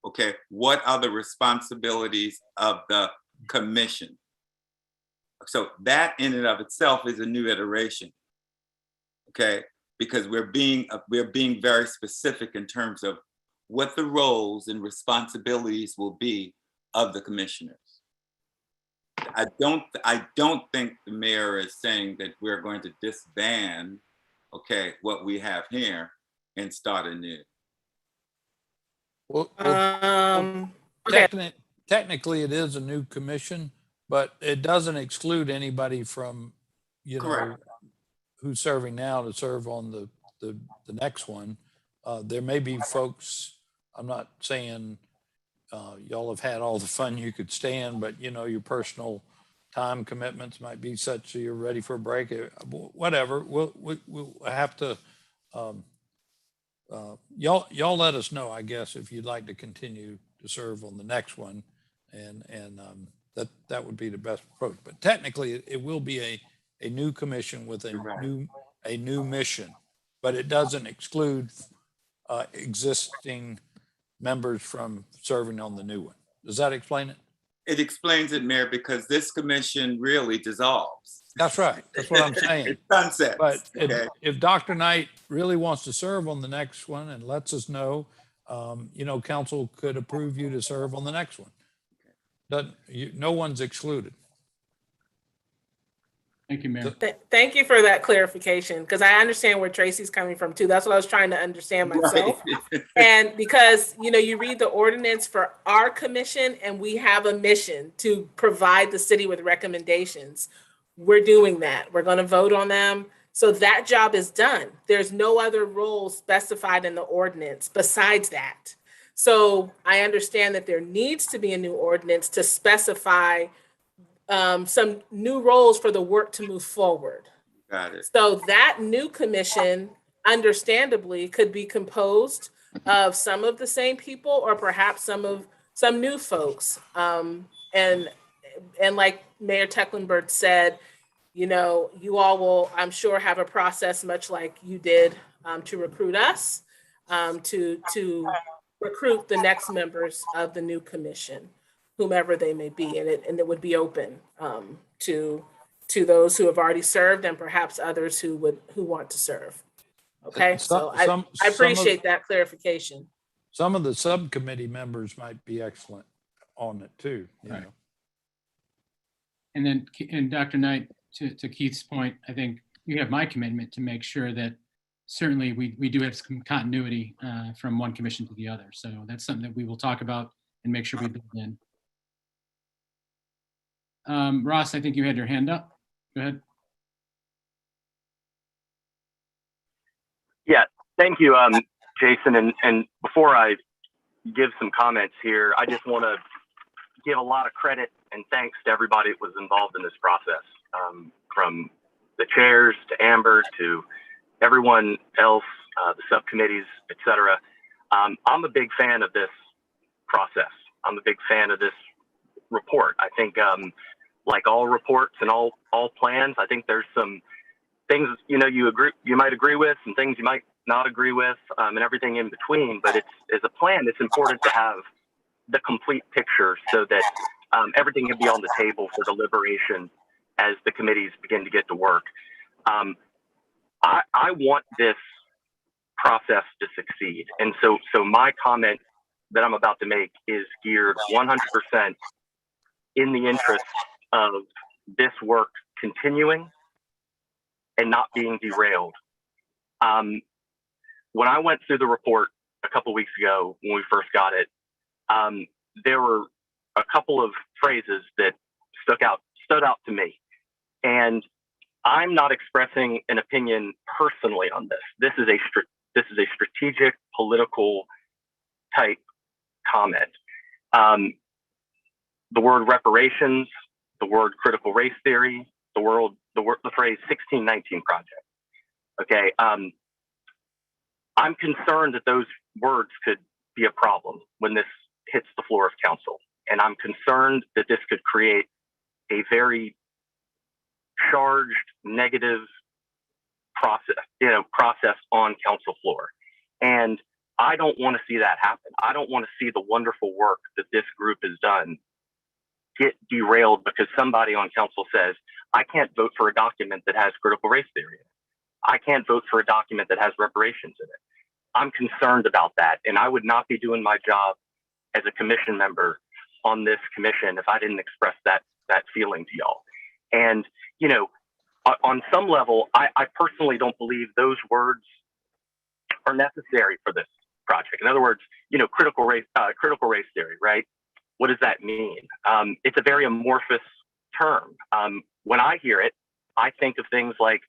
okay, what are the responsibilities of the commission? So that in and of itself is a new iteration, okay? Because we're being very specific in terms of what the roles and responsibilities will be of the commissioners. I don't think the mayor is saying that we're going to disband, okay, what we have here and start anew. Well, Okay. technically it is a new commission, but it doesn't exclude anybody from, Correct. who's serving now to serve on the next one. There may be folks, I'm not saying y'all have had all the fun you could stand, but your personal time commitments might be such that you're ready for a break. Whatever, we'll have to. Y'all let us know, I guess, if you'd like to continue to serve on the next one, and that would be the best approach. But technically, it will be a new commission with a new mission, but it doesn't exclude existing members from serving on the new one. Does that explain it? It explains it, Mayor, because this commission really dissolves. That's right. That's what I'm saying. It sunsets. But Okay. if Dr. Knight really wants to serve on the next one and lets us know, council could approve you to serve on the next one. No one's excluded. Thank you, Mayor. Thank you for that clarification, because I understand where Tracy's coming from too. That's what I was trying to understand myself. Right. And because, you read the ordinance for our commission and we have a mission to provide the city with recommendations. We're doing that. We're going to vote on them. So that job is done. There's no other role specified in the ordinance besides that. So I understand that there needs to be a new ordinance to specify some new roles for the work to move forward. Got it. So that new commission, understandably, could be composed of some of the same people or perhaps some new folks. And like Mayor Tecklenburg said, you know, you all will, I'm sure, have a process much like you did to recruit us, to recruit the next members of the new commission, whomever they may be, and it would be open to those who have already served and perhaps others who want to serve. Okay, so I appreciate that clarification. Some of the subcommittee members might be excellent on it too. You Right. know. And then, and Dr. Knight, to Keith's point, I think you have my commitment to make sure that certainly we do have some continuity from one commission to the other. So that's something that we will talk about and make sure we build in. Ross, I think you had your hand up. Go ahead. Yeah, thank you, Jason. And before I give some comments here, I just want to give a lot of credit and thanks to everybody that was involved in this process, from the chairs to Amber to everyone else, the subcommittees, et cetera. I'm a big fan of this process. I'm a big fan of this report. I think, like all reports and all plans, I think there's some things, you know, you might agree with, and things you might not agree with, and everything in between. But as a plan, it's important to have the complete picture so that everything can be on the table for deliberation as the committees begin to get to work. I want this process to succeed. And so my comment that I'm about to make is geared 100% in the interest of this work continuing and not being derailed. When I went through the report a couple of weeks ago when we first got it, there were a couple of phrases that stood out to me. And I'm not expressing an opinion personally on this. This is a strategic, political type comment. The word reparations, the word critical race theory, the phrase 1619 project. Okay, I'm concerned that those words could be a problem when this hits the floor of council, and I'm concerned that this could create a very charged, negative process on council floor. And I don't want to see that happen. I don't want to see the wonderful work that this group has done get derailed because somebody on council says, I can't vote for a document that has critical race theory in it. I can't vote for a document that has reparations in it. I'm concerned about that. And I would not be doing my job as a commission member on this commission if I didn't express that feeling to y'all. And, you know, on some level, I personally don't believe those words are necessary for this project. In other words, you know, critical race theory, right? What does that mean? It's a very amorphous term. When I hear it, I think of things like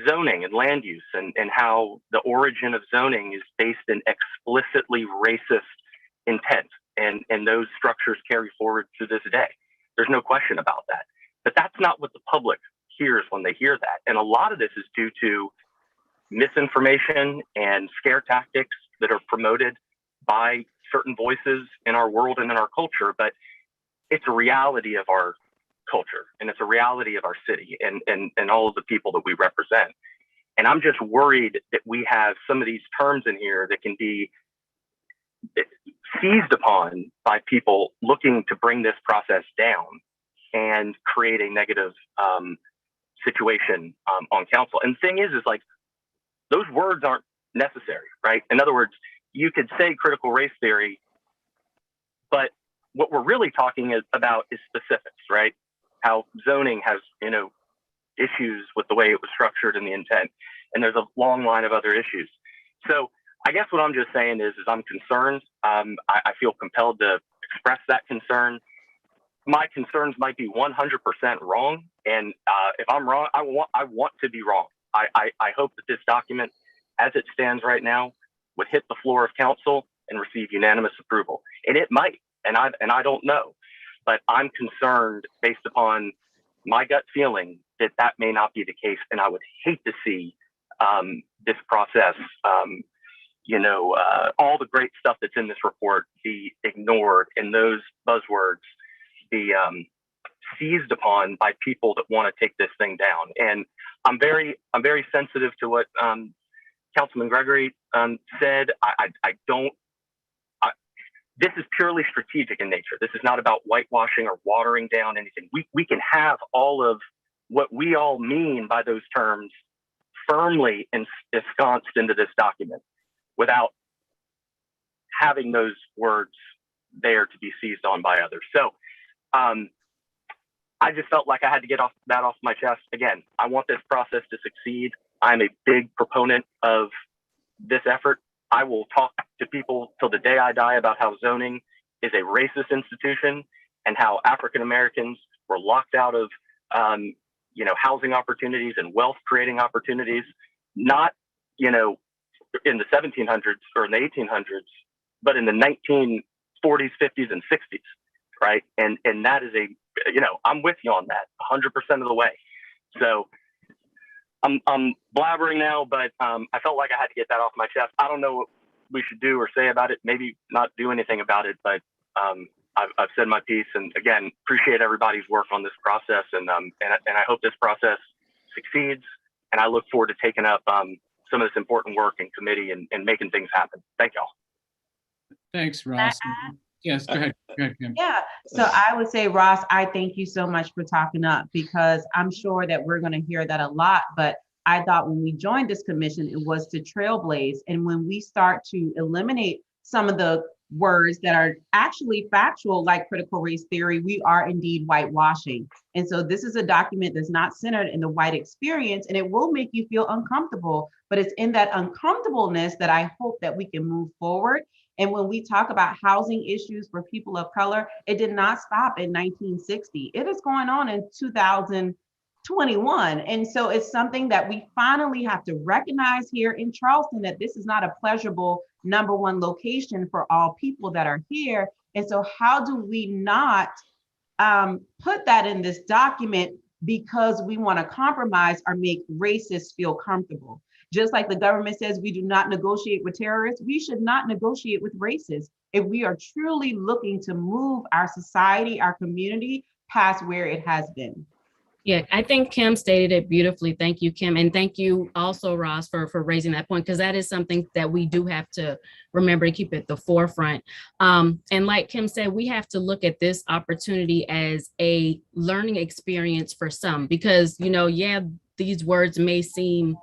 zoning and land use and how the origin of zoning is based in explicitly racist intent. And those structures carry forward to this day. There's no question about that. But that's not what the public hears when they hear that. And a lot of this is due to misinformation and scare tactics that are promoted by certain voices in our world and in our culture. But it's a reality of our culture, and it's a reality of our city and all of the people that we represent. And I'm just worried that we have some of these terms in here that can be seized upon by people looking to bring this process down and create a negative situation on council. And the thing is like, those words aren't necessary, right? In other words, you could say critical race theory, but what we're really talking about is specifics, right? How zoning has, you know, issues with the way it was structured and the intent, and there's a long line of other issues. So I guess what I'm just saying is I'm concerned. I feel compelled to express that concern. My concerns might be 100% wrong, and if I'm wrong, I want to be wrong. I hope that this document, as it stands right now, would hit the floor of council and receive unanimous approval. And it might, and I don't know, but I'm concerned based upon my gut feeling that that may not be the case. And I would hate to see this process, all the great stuff that's in this report be ignored and those buzzwords be seized upon by people that want to take this thing down. And I'm very sensitive to what Councilman Gregory said. This is purely strategic in nature. This is not about whitewashing or watering down anything. We can have all of what we all mean by those terms firmly ensconced into this document without having those words there to be seized on by others. So I just felt like I had to get that off my chest. Again, I want this process to succeed. I'm a big proponent of this effort. I will talk to people till the day I die about how zoning is a racist institution and how African Americans were locked out of housing opportunities and wealth creating opportunities, not in the 1700s or in the 1800s, but in the 1940s, 50s, and 60s, right? And that is I'm with you on that 100% of the way. So I'm blabbering now, but I felt like I had to get that off my chest. I don't know what we should do or say about it. Maybe not do anything about it, but I've said my piece. And again, appreciate everybody's work on this process, and I hope this process succeeds. And I look forward to taking up some of this important work in committee and making things happen. Thank y'all. Thanks, Ross. Yes, go ahead. Kim. Yeah. So I would say, Ross, I thank you so much for talking up, because I'm sure that we're going to hear that a lot. But I thought when we joined this commission, it was to trailblaze. And when we start to eliminate some of the words that are actually factual, like critical race theory, we are indeed whitewashing. And so this is a document that's not centered in the white experience, and it will make you feel uncomfortable. But it's in that uncomfortableness that I hope that we can move forward. And when we talk about housing issues for people of color, it did not stop in 1960. It is going on in 2021. And so it's something that we finally have to recognize here in Charleston, that this is not a pleasurable #1 location for all people that are here. And so how do we not put that in this document because we want to compromise or make racists feel comfortable? Just like the government says we do not negotiate with terrorists, we should not negotiate with racists if we are truly looking to move our society, our community past where it has been. Yeah, I think Kim stated it beautifully. Thank you, Kim. And thank you also, Ross, for raising that point, because that is something that we do have to remember to keep at the forefront. And like Kim said, we have to look at this opportunity as a learning experience for some, because, these words may seem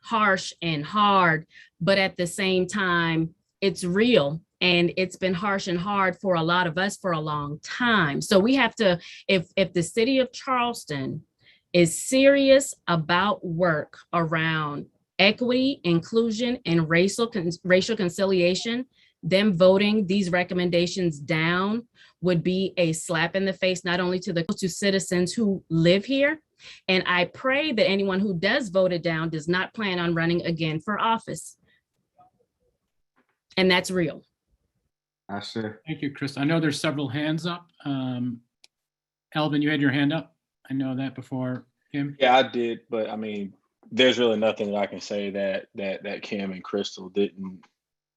harsh and hard, but at the same time, it's real. And it's been harsh and hard for a lot of us for a long time. So we have to, if the city of Charleston is serious about work around equity, inclusion, and racial conciliation, them voting these recommendations down would be a slap in the face, not only to citizens who live here. And I pray that anyone who does vote it down does not plan on running again for office. And that's real. Thank you, Chris. I know there's several hands up. Elvin, you had your hand up. I know that before Kim. Yeah, I did, but I mean, there's really nothing that I can say that Kim and Crystal didn't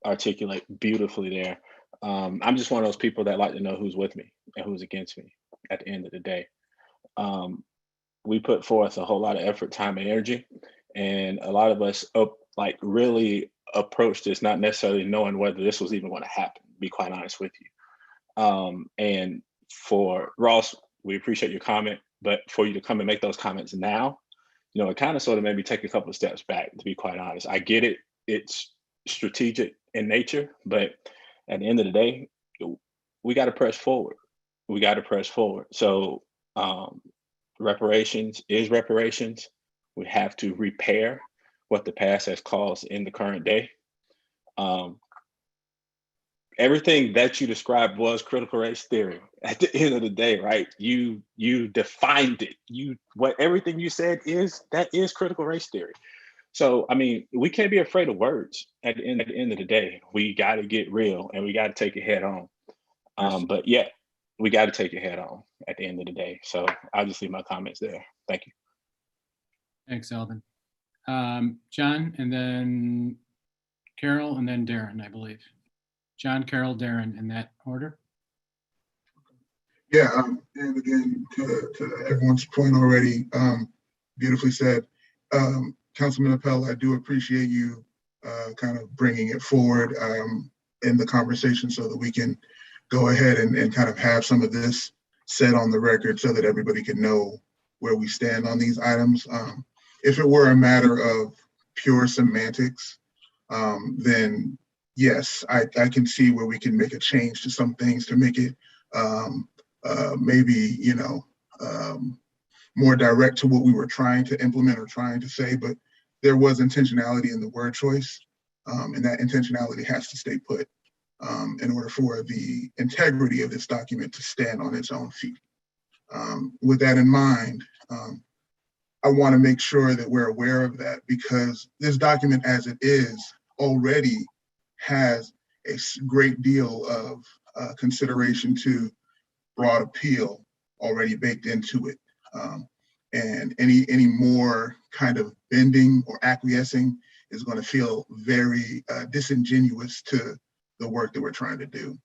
articulate beautifully there. I'm just one of those people that like to know who's with me and who's against me at the end of the day. We put forth a whole lot of effort, time, and energy, and a lot of us really approached this not necessarily knowing whether this was even going to happen, to be quite honest with you. And for Ross, we appreciate your comment, but for you to come and make those comments now, it kind of sort of made me take a couple of steps back, to be quite honest. I get it. It's strategic in nature, but at the end of the day, we got to press forward. So reparations is reparations. We have to repair what the past has caused in the current day. Everything that you described was critical race theory at the end of the day, right? You defined it. Everything you said is critical race theory. So, I mean, we can't be afraid of words at the end of the day. We got to get real and we got to take it head on. But yeah, we got to take it head on at the end of the day. So I'll just leave my comments there. Thank you. Thanks, Alvin. John, and then Carol, and then Darren, I believe. John, Carol, Darren, in that order. Yeah, and again, to everyone's point already, beautifully said. Councilman Appel, I do appreciate you kind of bringing it forward in the conversation so that we can go ahead and kind of have some of this said on the record so that everybody can know where we stand on these items. If it were a matter of pure semantics, then yes, I can see where we can make a change to some things to make it maybe, more direct to what we were trying to implement or trying to say, but there was intentionality in the word choice, and that intentionality has to stay put in order for the integrity of this document to stand on its own feet. With that in mind, I want to make sure that we're aware of that, because this document as it is already has a great deal of consideration to broad appeal already baked into it. And any more kind of bending or acquiescing is going to feel very disingenuous to the work that we're trying to do.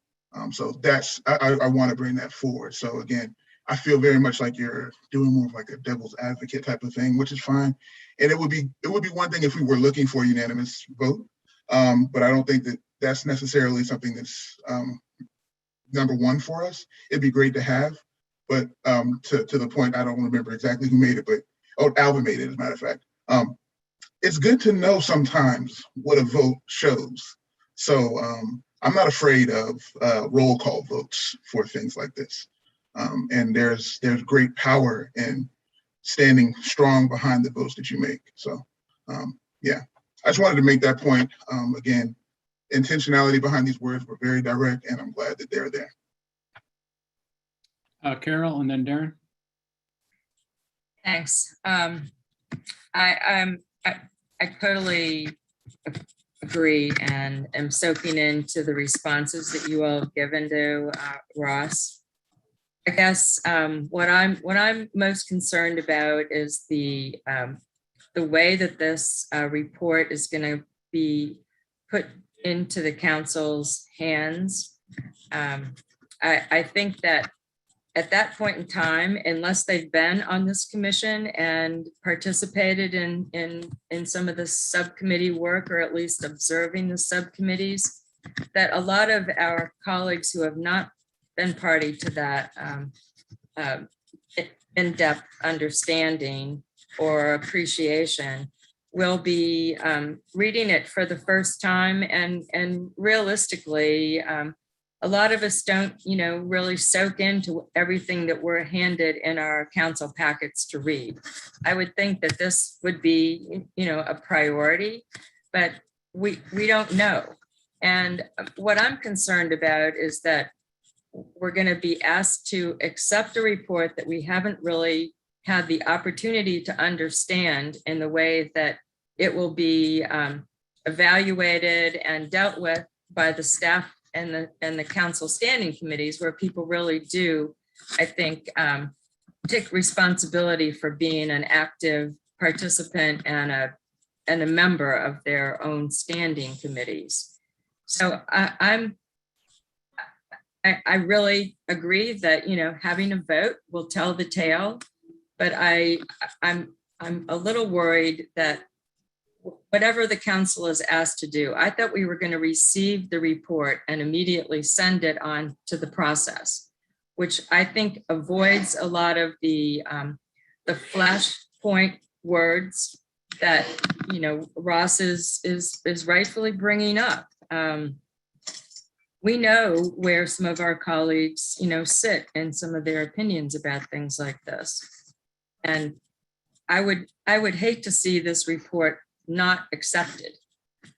So that's, I want to bring that forward. So again, I feel very much like you're doing more of like a devil's advocate type of thing, which is fine. And it would be one thing if we were looking for a unanimous vote, but I don't think that that's necessarily something that's number one for us. It'd be great to have, but to the point, I don't remember exactly who made it, but Alvin made it, as a matter of fact. It's good to know sometimes what a vote shows. So I'm not afraid of roll call votes for things like this. And there's great power in standing strong behind the votes that you make. So yeah, I just wanted to make that point. Again, intentionality behind these words were very direct, and I'm glad that they're there. Carol, and then Darren. Thanks. I totally agree and am soaking into the responses that you all have given to Ross. I guess what I'm most concerned about is the way that this report is going to be put into the council's hands. I think that at that point in time, unless they've been on this commission and participated in some of the subcommittee work, or at least observing the subcommittees, that a lot of our colleagues who have not been party to that in-depth understanding or appreciation will be reading it for the first time, and realistically, a lot of us don't, really soak into everything that we're handed in our council packets to read. I would think that this would be, a priority, but we don't know. And what I'm concerned about is that we're going to be asked to accept a report that we haven't really had the opportunity to understand in the way that it will be evaluated and dealt with by the staff and the council standing committees, where people really do, I think, take responsibility for being an active participant and a member of their own standing committees. So I really agree that, having a vote will tell the tale, but I'm a little worried that whatever the council is asked to do, I thought we were going to receive the report and immediately send it on to the process, which I think avoids a lot of the flashpoint words that, Ross is rightfully bringing up. We know where some of our colleagues, sit in some of their opinions about things like this. And I would hate to see this report not accepted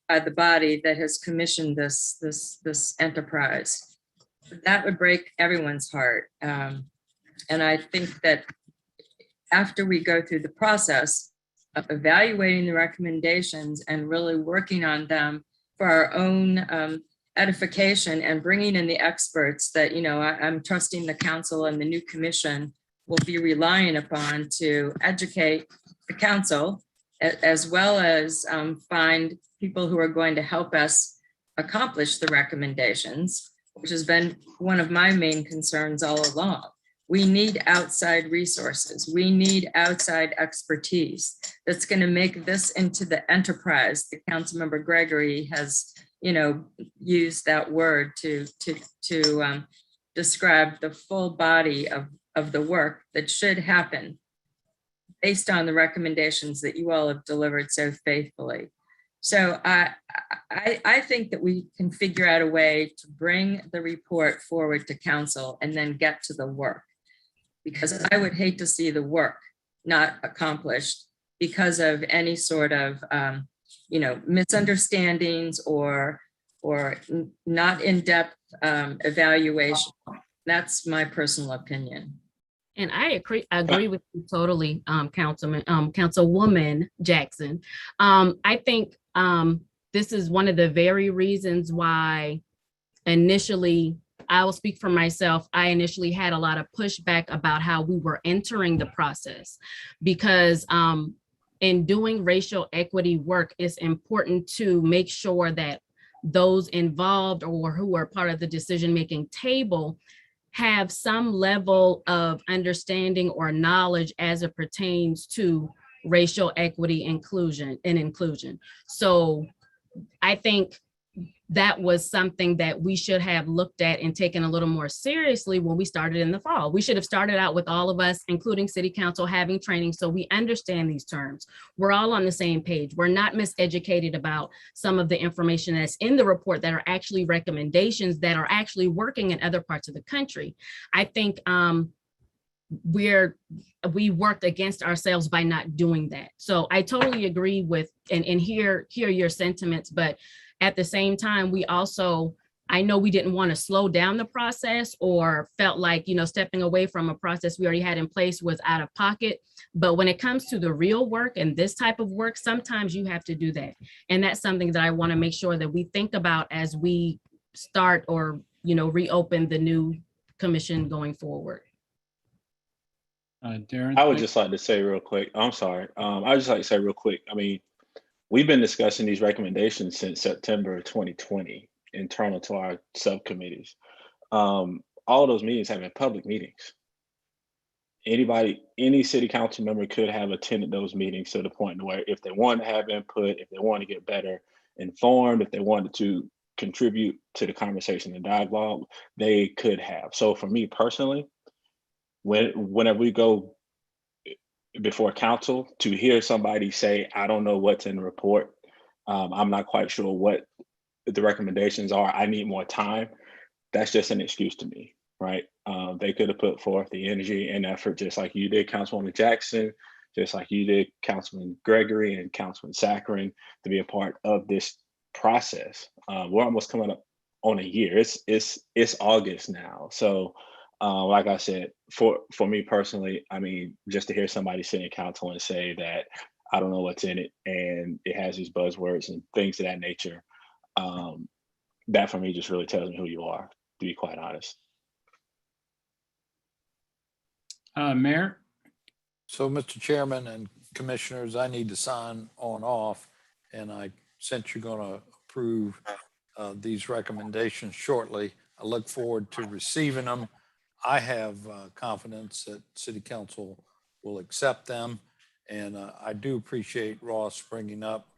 by the body that has commissioned this enterprise. That would break everyone's heart. And I think that after we go through the process, evaluating the recommendations and really working on them for our own edification and bringing in the experts that, I'm trusting the council and the new commission will be relying upon to educate the council, as well as find people who are going to help us accomplish the recommendations, which has been one of my main concerns all along. We need outside resources. We need outside expertise that's going to make this into the enterprise. The Councilmember Gregory has, used that word to describe the full body of the work that should happen based on the recommendations that you all have delivered so faithfully. So I think that we can figure out a way to bring the report forward to council and then get to the work. Because I would hate to see the work not accomplished because of any sort of, misunderstandings or not in-depth evaluation. That's my personal opinion. And I agree with you totally, Councilwoman Jackson. I think this is one of the very reasons why initially, I will speak for myself, I initially had a lot of pushback about how we were entering the process, because in doing racial equity work, it's important to make sure that those involved or who are part of the decision-making table have some level of understanding or knowledge as it pertains to racial equity, inclusion. So I think that was something that we should have looked at and taken a little more seriously when we started in the fall. We should have started out with all of us, including City Council, having training so we understand these terms. We're all on the same page. We're not miseducated about some of the information that's in the report that are actually recommendations that are actually working in other parts of the country. I think we worked against ourselves by not doing that. So I totally agree with and hear your sentiments, but at the same time, I know we didn't want to slow down the process or felt like, stepping away from a process we already had in place was out of pocket. But when it comes to the real work and this type of work, sometimes you have to do that. And that's something that I want to make sure that we think about as we start or, reopen the new commission going forward. Darren? I would just like to say real quick, I'm sorry. I would just like to say real quick, we've been discussing these recommendations since September 2020, internal to our subcommittees. All of those meetings have been public meetings. Any city council member could have attended those meetings to the point where if they wanted to have input, if they wanted to get better informed, if they wanted to contribute to the conversation and dialogue, they could have. So for me personally, whenever we go before council, to hear somebody say, I don't know what's in the report, I'm not quite sure what the recommendations are, I need more time, that's just an excuse to me, right? They could have put forth the energy and effort just like you did, Councilwoman Jackson, just like you did, Councilman Gregory and Councilman Saccharin, to be a part of this process. We're almost coming up on a year. It's August now. So like I said, for me personally, just to hear somebody sit in council and say that I don't know what's in it and it has these buzzwords and things of that nature, that for me just really tells me who you are, to be quite honest. Mayor? So, Mr. Chairman and Commissioners, I need to sign on off, and since you're going to approve these recommendations shortly, I look forward to receiving them. I have confidence that City Council will accept them, and I do appreciate Ross bringing up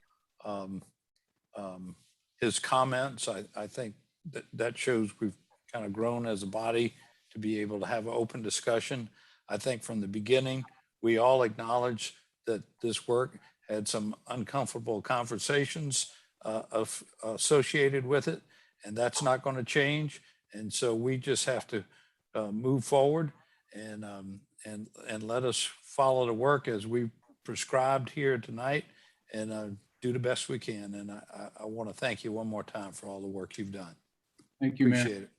his comments. I think that shows we've kind of grown as a body to be able to have an open discussion. I think from the beginning, we all acknowledged that this work had some uncomfortable conversations associated with it, and that's not going to change. And so we just have to move forward and let us follow the work as we prescribed here tonight, and do the best we can. And I want to thank you one more time for all the work you've done. Thank you, Mayor. Appreciate it.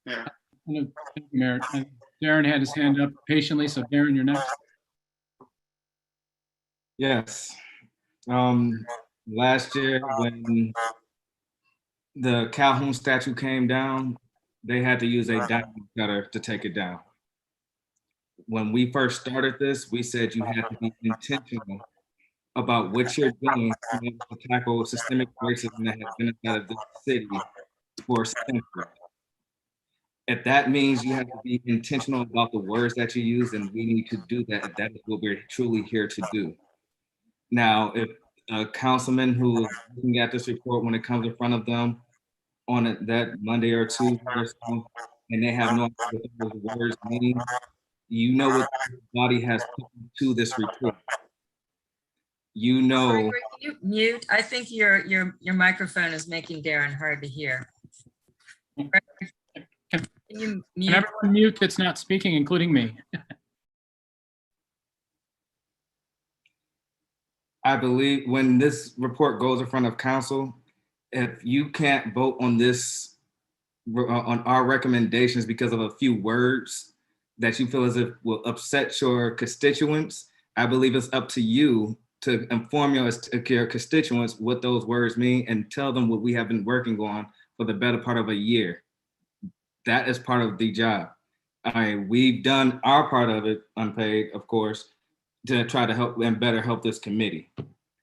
Yeah. Thank you, Mayor. Darren had his hand up patiently, so Darren, you're next. Yes. Last year when the Calhoun statue came down, they had to use a diamond cutter to take it down. When we first started this, we said you had to be intentional about what you're doing to tackle systemic racism that has been inside of this city for centuries. If that means you have to be intentional about the words that you use, and we need to do that, that is what we're truly here to do. Now, if a councilman who is looking at this report when it comes in front of them on that Monday or Tuesday or so, and they have no idea what those words mean, you know what the body has put into this report. You know. Can you mute? I think your microphone is making Darren hard to hear. Can you mute? Can everyone mute that's not speaking, including me? I believe when this report goes in front of council, if you can't vote on this, on our recommendations because of a few words that you feel as if will upset your constituents, I believe it's up to you to inform your constituents what those words mean and tell them what we have been working on for the better part of a year. That is part of the job. We've done our part of it, unpaid, of course, to try to help and better help this committee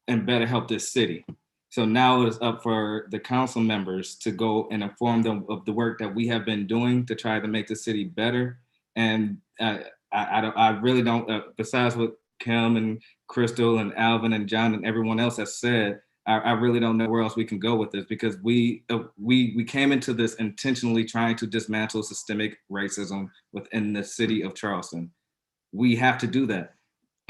and better help this city. So now it is up for the council members to go and inform them of the work that we have been doing to try to make the city better. And I really don't, besides what Kim and Crystal and Alvin and John and everyone else has said, I really don't know where else we can go with this, because we came into this intentionally trying to dismantle systemic racism within the city of Charleston. We have to do that.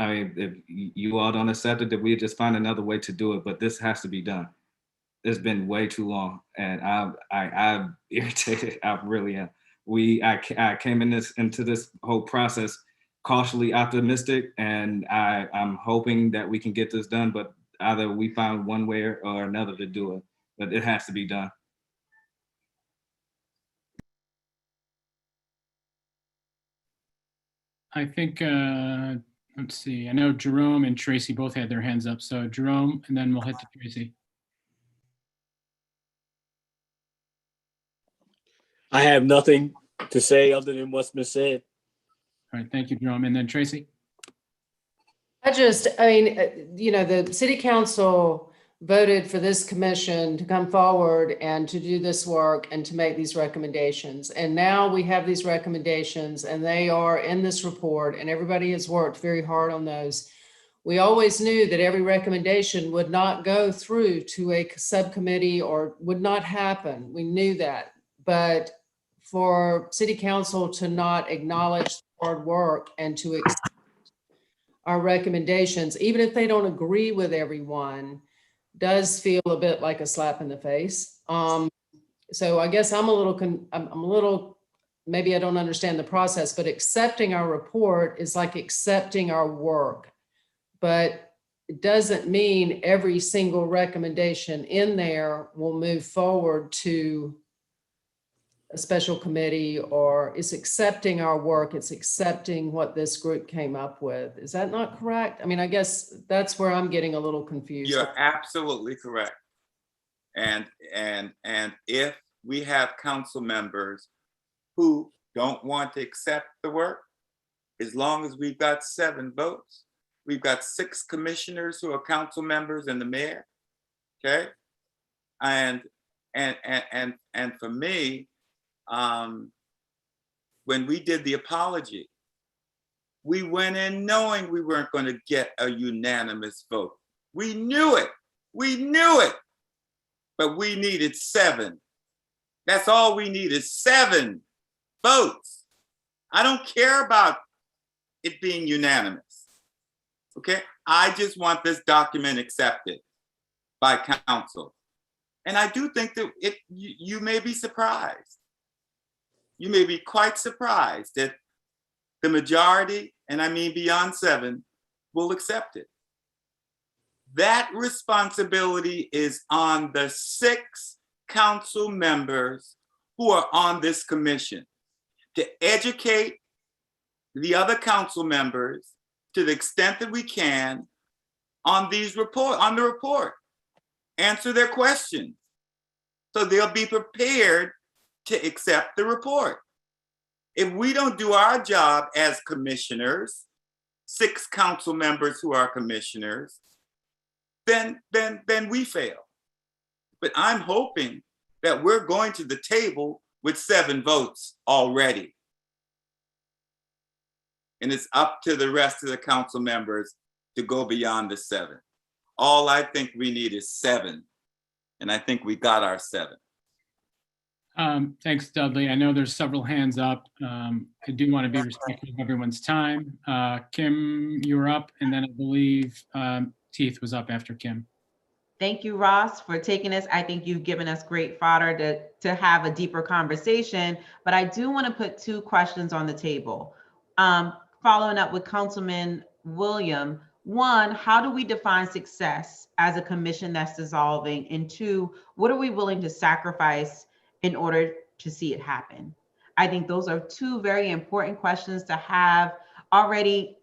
I mean, if you all don't accept it, that we just find another way to do it, but this has to be done. It's been way too long, and I'm irritated. I really am. I came into this whole process cautiously optimistic, and I'm hoping that we can get this done, but either we find one way or another to do it, but it has to be done. I think, let's see, I know Jerome and Tracy both had their hands up. So Jerome, and then we'll head to Tracy. I have nothing to say other than what's been said. All right, thank you, Jerome. And then Tracy? I mean, you know, the city council voted for this commission to come forward and to do this work and to make these recommendations. And now we have these recommendations and they are in this report, and everybody has worked very hard on those. We always knew that every recommendation would not go through to a subcommittee or would not happen. We knew that. But for city council to not acknowledge hard work and to accept our recommendations, even if they don't agree with everyone, does feel a bit like a slap in the face. So I guess I'm a little, maybe I don't understand the process, but accepting our report is like accepting our work. But it doesn't mean every single recommendation in there will move forward to a special committee, or it's accepting our work. It's accepting what this group came up with. Is that not correct? I mean, I guess that's where I'm getting a little confused. You're absolutely correct. And if we have council members who don't want to accept the work, as long as we've got 7 votes, we've got 6 commissioners who are council members and the mayor, okay? And for me, when we did the apology, we went in knowing we weren't going to get a unanimous vote. We knew it. But we needed 7. That's all we need is 7 votes. I don't care about it being unanimous. Okay? I just want this document accepted by council. And I do think that you may be surprised. You may be quite surprised that the majority, and I mean beyond 7, will accept it. That responsibility is on the 6 council members who are on this commission to educate the other council members to the extent that we can on the report. Answer their questions. So they'll be prepared to accept the report. If we don't do our job as commissioners, 6 council members who are commissioners, then we fail. But I'm hoping that we're going to the table with 7 votes already. And it's up to the rest of the council members to go beyond the 7. All I think we need is 7. And I think we got our 7. Thanks, Dudley. I know there's several hands up. I do want to be respectful of everyone's time. Kim, you were up, and then I believe Teeth was up after Kim. Thank you, Ross, for taking this. I think you've given us great fodder to have a deeper conversation, but I do want to put 2 questions on the table. Following up with Councilman William, 1, how do we define success as a commission that's dissolving? And 2, what are we willing to sacrifice in order to see it happen? I think those are 2 very important questions to have already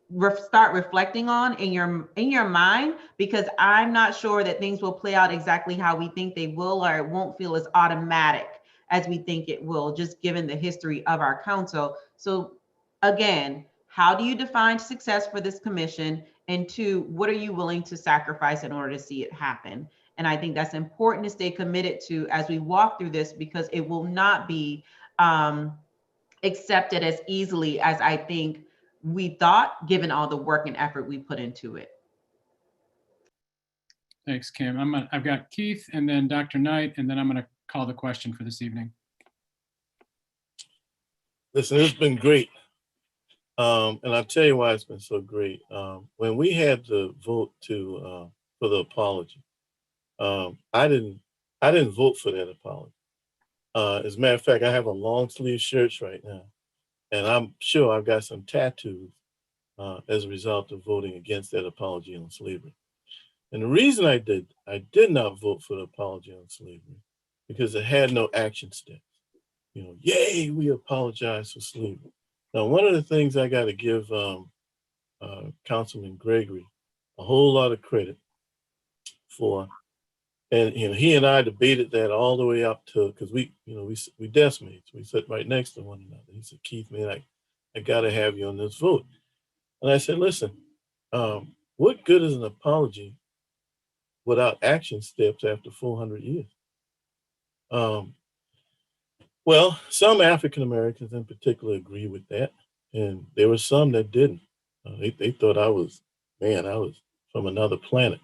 start reflecting on in your mind, because I'm not sure that things will play out exactly how we think they will, or it won't feel as automatic as we think it will, just given the history of our council. So again, how do you define success for this commission? And 2, what are you willing to sacrifice in order to see it happen? And I think that's important to stay committed to as we walk through this, because it will not be accepted as easily as I think we thought, given all the work and effort we put into it. Thanks, Kim. I've got Keith and then Dr. Knight, and then I'm going to call the question for this evening. Listen, it's been great. And I'll tell you why it's been so great. When we had the vote for the apology, I didn't vote for that apology. As a matter of fact, I have a long sleeve shirt right now, and I'm sure I've got some tattoos as a result of voting against that apology on slavery. And the reason I did not vote for the apology on slavery, because it had no action steps. You know, yay, we apologize for slavery. Now, one of the things I got to give Councilman Gregory a whole lot of credit for, and he and I debated that all the way up to, because we desk mates. We sat right next to one another. He said, Keith, man, I got to have you on this vote. And I said, listen, what good is an apology without action steps after 400 years? Well, some African Americans in particular agree with that, and there were some that didn't. They thought I was from another planet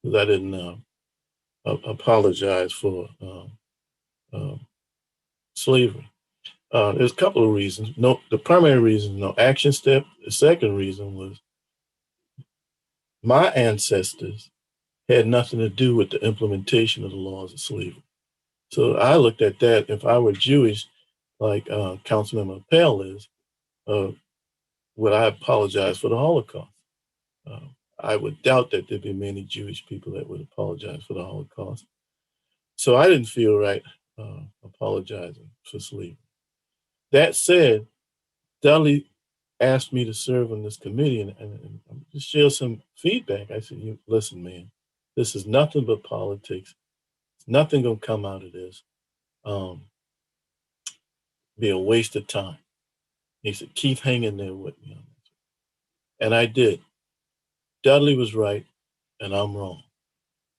because I didn't apologize for slavery. There's a couple of reasons. No, the primary reason, no action step. The second reason was my ancestors had nothing to do with the implementation of the laws of slavery. So I looked at that. If I were Jewish, like Councilmember Appel is, would I apologize for the Holocaust? I would doubt that there'd be many Jewish people that would apologize for the Holocaust. So I didn't feel right apologizing for slavery. That said, Dudley asked me to serve on this committee and just share some feedback. I said, listen, man, this is nothing but politics. Nothing gonna come out of this. Be a waste of time. He said, Keith, hang in there with me on this. And I did. Dudley was right, and I'm wrong.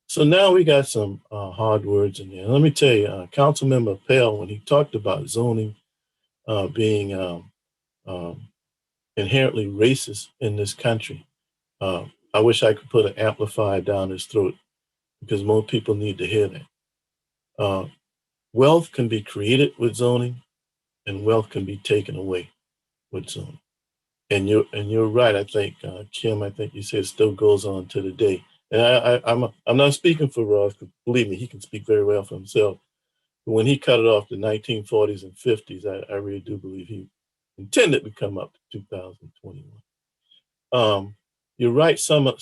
So now we got some hard words in there. Let me tell you, Councilmember Appel, when he talked about zoning being inherently racist in this country, I wish I could put an amplifier down his throat because more people need to hear that. Wealth can be created with zoning, and wealth can be taken away with zoning. And you're right. I think Kim, I think you said it still goes on to the day. And I'm not speaking for Ross, because believe me, he can speak very well for himself. But when he cut it off the 1940s and 50s, I really do believe he intended to come up to 2021. You're right. Some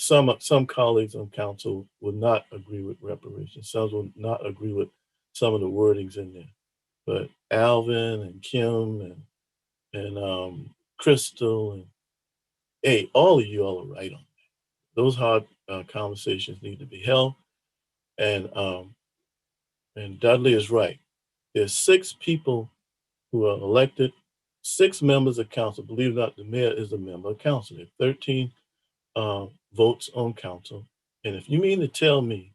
colleagues on council will not agree with reparations. Some will not agree with some of the wordings in there. But Alvin and Kim and Crystal and hey, all of you all are right on that. conversations need to be held. And Dudley is right. There's 6 people who are elected, 6 members of council. Believe it or not, the mayor is a member of council. There are 13 votes on council. And if you mean to tell me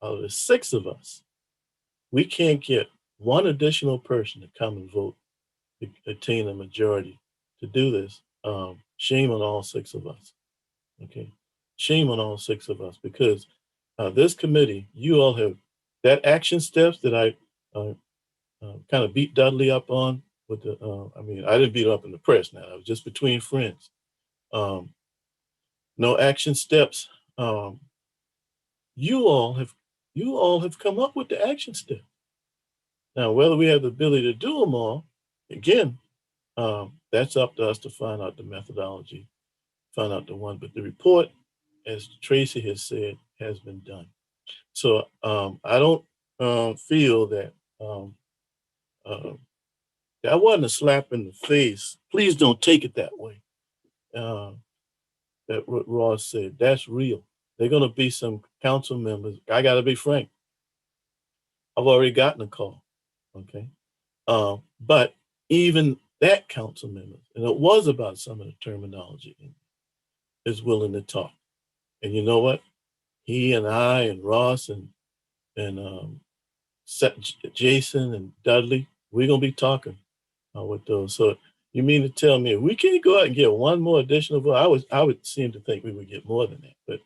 out of the 6 of us, we can't get one additional person to come and vote to attain a majority to do this, shame on all 6 of us. Okay, shame on all 6 of us, because this committee, you all have that action steps that I kind of beat Dudley up on with the. I mean, I didn't beat him up in the press. Now, it was just between friends. No action steps. You all have come up with the action steps. Now, whether we have the ability to do them all, again, that's up to us to find out the methodology, find out the one. But the report, as Tracy has said, has been done. So I don't feel that that wasn't a slap in the face. Please don't take it that way. That what Ross said, that's real. They're going to be some council members. I got to be frank. I've already gotten a call. Okay. But even that council member, and it was about some of the terminology, is willing to talk. And you know what? He and I and Ross and Jason and Dudley, we're going to be talking with those. So you mean to tell me if we can't go out and get one more additional vote? I would seem to think we would get more than that. But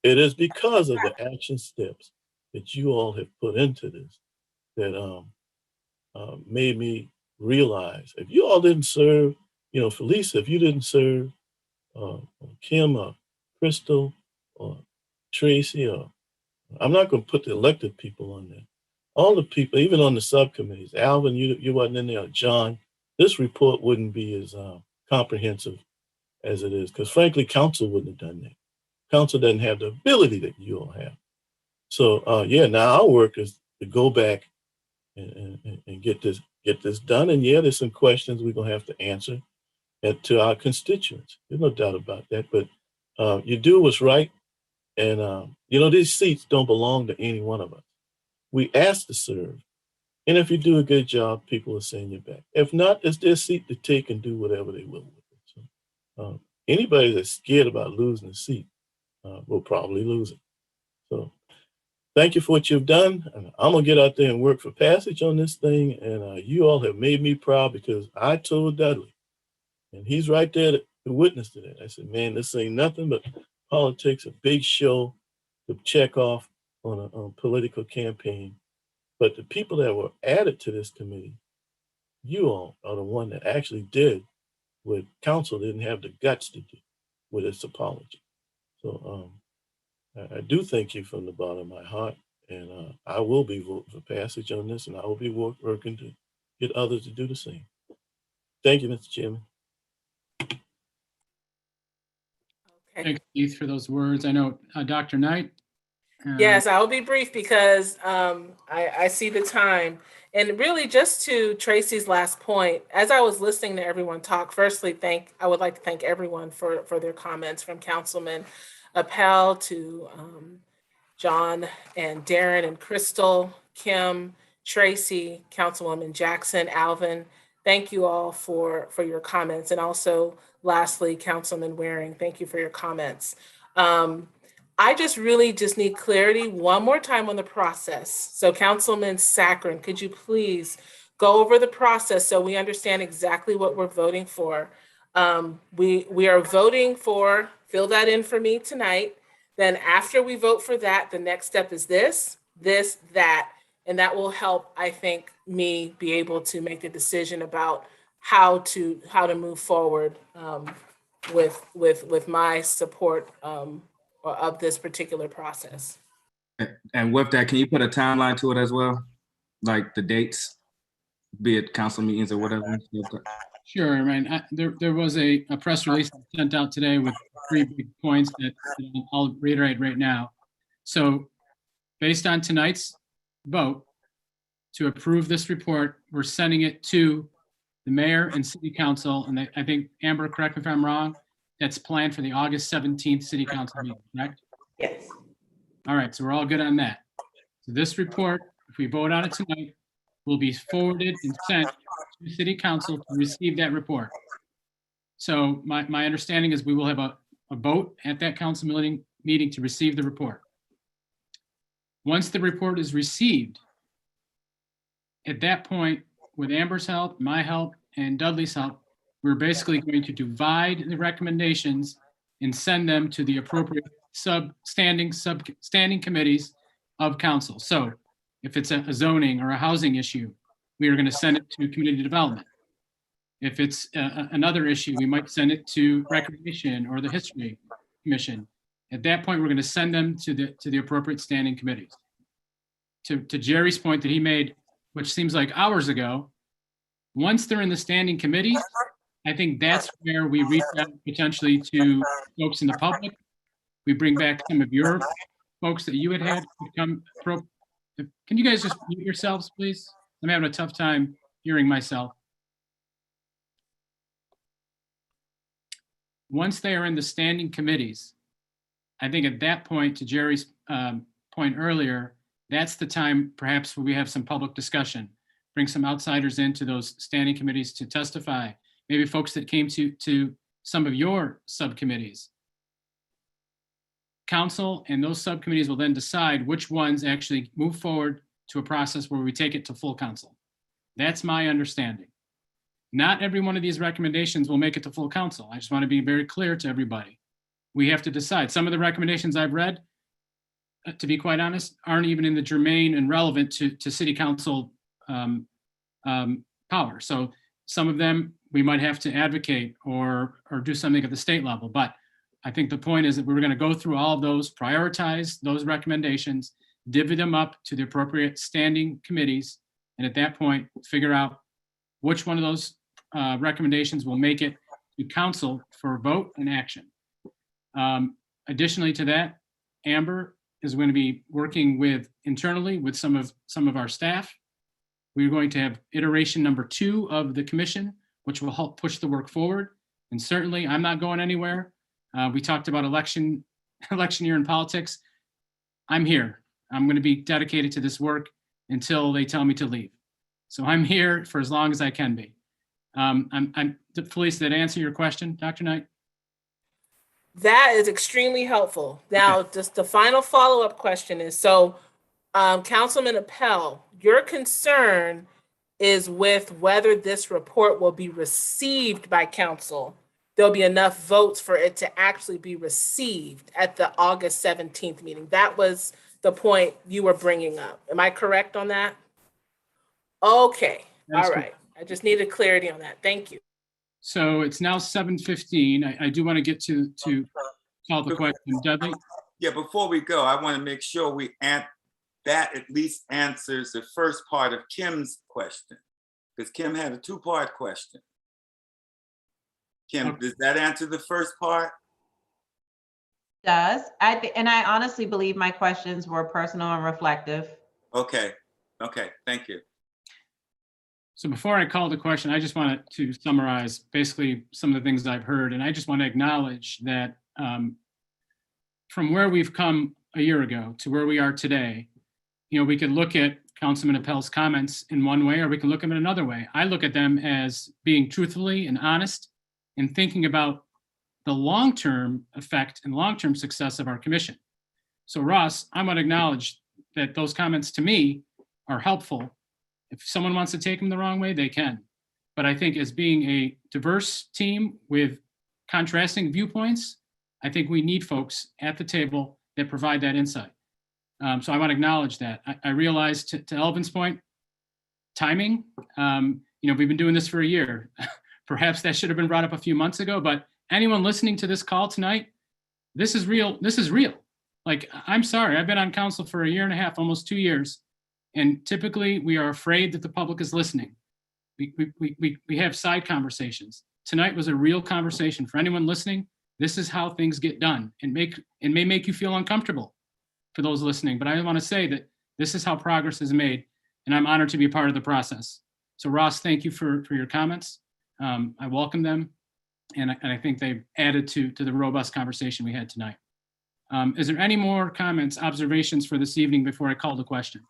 it is because of the action steps that you all have put into this that made me realize if you all didn't serve, Felisa, if you didn't serve, Kim or Crystal or Tracy, or I'm not going to put the elected people on there. All the people, even on the subcommittees, Alvin, you wasn't in there, John, this report wouldn't be as comprehensive as it is, because frankly, council wouldn't have done that. Council doesn't have the ability that you all have. So yeah, now our work is to go back and get this done. And yeah, there's some questions we're gonna have to answer to our constituents. There's no doubt about that. But you do what's right, and these seats don't belong to any one of us. We ask to serve, and if you do a good job, people will send you back. If not, it's their seat to take and do whatever they will with it. So anybody that's scared about losing a seat will probably lose it. So thank you for what you've done. And I'm gonna get out there and work for passage on this thing. And you all have made me proud, because I told Dudley, and he's right there to witness to that. I said, man, this ain't nothing but politics, a big show to check off on a political campaign. But the people that were added to this committee, you all are the one that actually did what council didn't have the guts to do with its apology. So I do thank you from the bottom of my heart, and I will be voting for passage on this, and I will be working to get others to do the same. Thank you, Mr. Chairman. Thanks, Keith, for those words. I know Dr. Knight. Yes, I'll be brief because I see the time. And really, just to Tracy's last point, as I was listening to everyone talk, firstly, I would like to thank everyone for their comments, from Councilman Appel to John and Darren and Crystal, Kim, Tracy, Councilwoman Jackson, Alvin. Thank you all for your comments. And also, lastly, Councilman Waring, thank you for your comments. I just need clarity one more time on the process. So Councilman Saccharin, could you please go over the process so we understand exactly what we're voting for? We are voting for, fill that in for me tonight. Then after we vote for that, the next step is this, that, and that will help, I think, me be able to make a decision about how to move forward with my support of this particular process. And with that, can you put a timeline to it as well? Like the dates, be it council meetings or whatever? Sure, man. There was a press release sent out today with 3 big points that I'll reiterate right now. So based on tonight's vote to approve this report, we're sending it to the mayor and city council. And I think, Amber, correct me if I'm wrong, that's planned for the August 17th City Council meeting, correct? Yes. All right, so we're all good on that. So this report, if we vote on it tonight, will be forwarded and sent to City Council to receive that report. So my understanding is we will have a vote at that council meeting to receive the report. Once the report is received, at that point, with Amber's help, my help, and Dudley's help, we're basically going to divide the recommendations and send them to the appropriate standing committees of council. So if it's a zoning or a housing issue, we are going to send it to community development. If it's another issue, we might send it to recreation or the history commission. At that point, we're going to send them to the appropriate standing committees. To Jerry's point that he made, which seems like hours ago, once they're in the standing committees, I think that's where we reach out potentially to folks in the public. We bring back some of your folks that you had come. Can you guys just mute yourselves, please? I'm having a tough time hearing myself. Once they are in the standing committees, I think at that point, to Jerry's point earlier, that's the time perhaps where we have some public discussion, bring some outsiders into those standing committees to testify, maybe folks that came to some of your subcommittees. Council and those subcommittees will then decide which ones actually move forward to a process where we take it to full council. That's my understanding. Not every one of these recommendations will make it to full council. I just want to be very clear to everybody. We have to decide. Some of the recommendations I've read, to be quite honest, aren't even in the germane and relevant to city council power. So some of them we might have to advocate or do something at the state level. But I think the point is that we're going to go through all of those, prioritize those recommendations, divvy them up to the appropriate standing committees, and at that point, figure out which one of those recommendations will make it to council for vote and action. Additionally to that, Amber is going to be working internally with some of our staff. We're going to have iteration number 2 of the commission, which will help push the work forward. And certainly, I'm not going anywhere. We talked about election year in politics. I'm here. I'm going to be dedicated to this work until they tell me to leave. So I'm here for as long as I can be. Felice, did that answer your question, Dr. Knight? That is extremely helpful. Now, just the final follow-up question is, so Councilman Appel, your concern is with whether this report will be received by council. There'll be enough votes for it to actually be received at the August 17th meeting. That was the point you were bringing up. Am I correct on that? Okay, all right. I just needed clarity on that. Thank you. So it's now 7:15. I do want to get to call the question. Dudley? Yeah, before we go, I want to make sure that at least answers the first part of Kim's question, because Kim had a 2-part question. Kim, does that answer the first part? Does. And I honestly believe my questions were personal and reflective. Okay, thank you. So before I call the question, I just wanted to summarize basically some of the things I've heard. And I just want to acknowledge that from where we've come a year ago to where we are today, we could look at Councilman Appel's comments in one way, or we can look at them another way. I look at them as being truthfully and honest and thinking about the long-term effect and long-term success of our commission. So Ross, I want to acknowledge that those comments to me are helpful. If someone wants to take them the wrong way, they can. But I think as being a diverse team with contrasting viewpoints, I think we need folks at the table that provide that insight. So I want to acknowledge that. I realize to Elvin's point, timing, we've been doing this for a year. Perhaps that should have been brought up a few months ago, but anyone listening to this call tonight, this is real. This is real. Like, I'm sorry, I've been on council for 1.5 years, almost 2 years. And typically we are afraid that the public is listening. We have side conversations. Tonight was a real conversation. For anyone listening, this is how things get done. It may make you feel uncomfortable for those listening, but I want to say that this is how progress is made, and I'm honored to be a part of the process. So Ross, thank you for your comments. I welcome them. And I think they've added to the robust conversation we had tonight. Is there any more comments, observations for this evening before I call the question?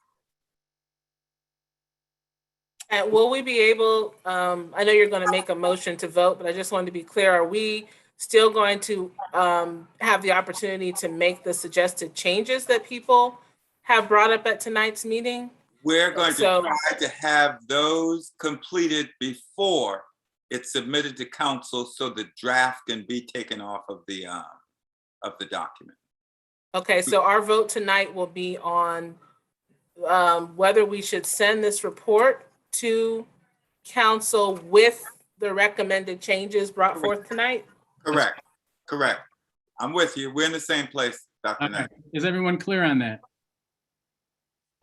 And will we be able, I know you're going to make a motion to vote, but I just wanted to be clear, are we still going to have the opportunity to make the suggested changes that people have brought up at tonight's meeting? We're going to try to have those completed before it's submitted to council so the draft can be taken off of the document. Okay, so our vote tonight will be on whether we should send this report to council with the recommended changes brought forth tonight? Correct, correct. I'm with you. We're in the same place, Dr. Knight. Is everyone clear on that?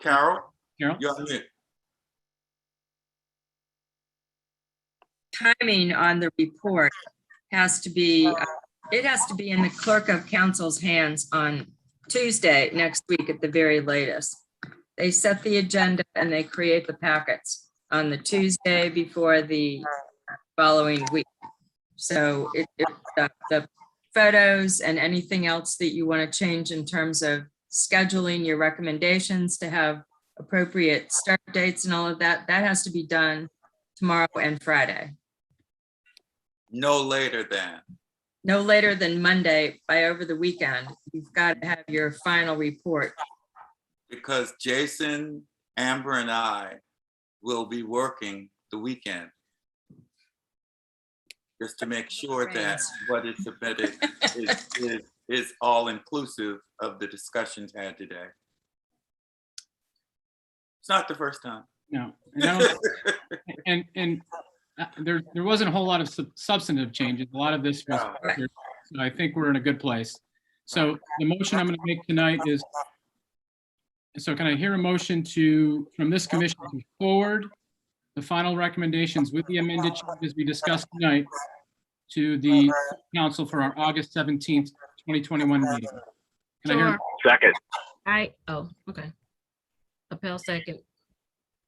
Carol? Carol? You're on mute. Timing on the report has to be, it has to be in the clerk of council's hands on Tuesday next week at the very latest. They set the agenda and they create the packets on the Tuesday before the following week. So the photos and anything else that you want to change in terms of scheduling your recommendations to have appropriate start dates and all of that, that has to be done tomorrow and Friday. No later than. No later than Monday by over the weekend. You've got to have your final report. Because Jason, Amber, and I will be working the weekend just to make sure that what is submitted is all inclusive of the discussions had today. It's not the first time. No. And there wasn't a whole lot of substantive changes. A lot of this was, so I think we're in a good place. So the motion I'm going to make tonight is, so can I hear a motion from this commission to forward the final recommendations with the amended changes we discussed tonight to the council for our August 17th, 2021 meeting? Can I hear? Second. Okay. Appel second.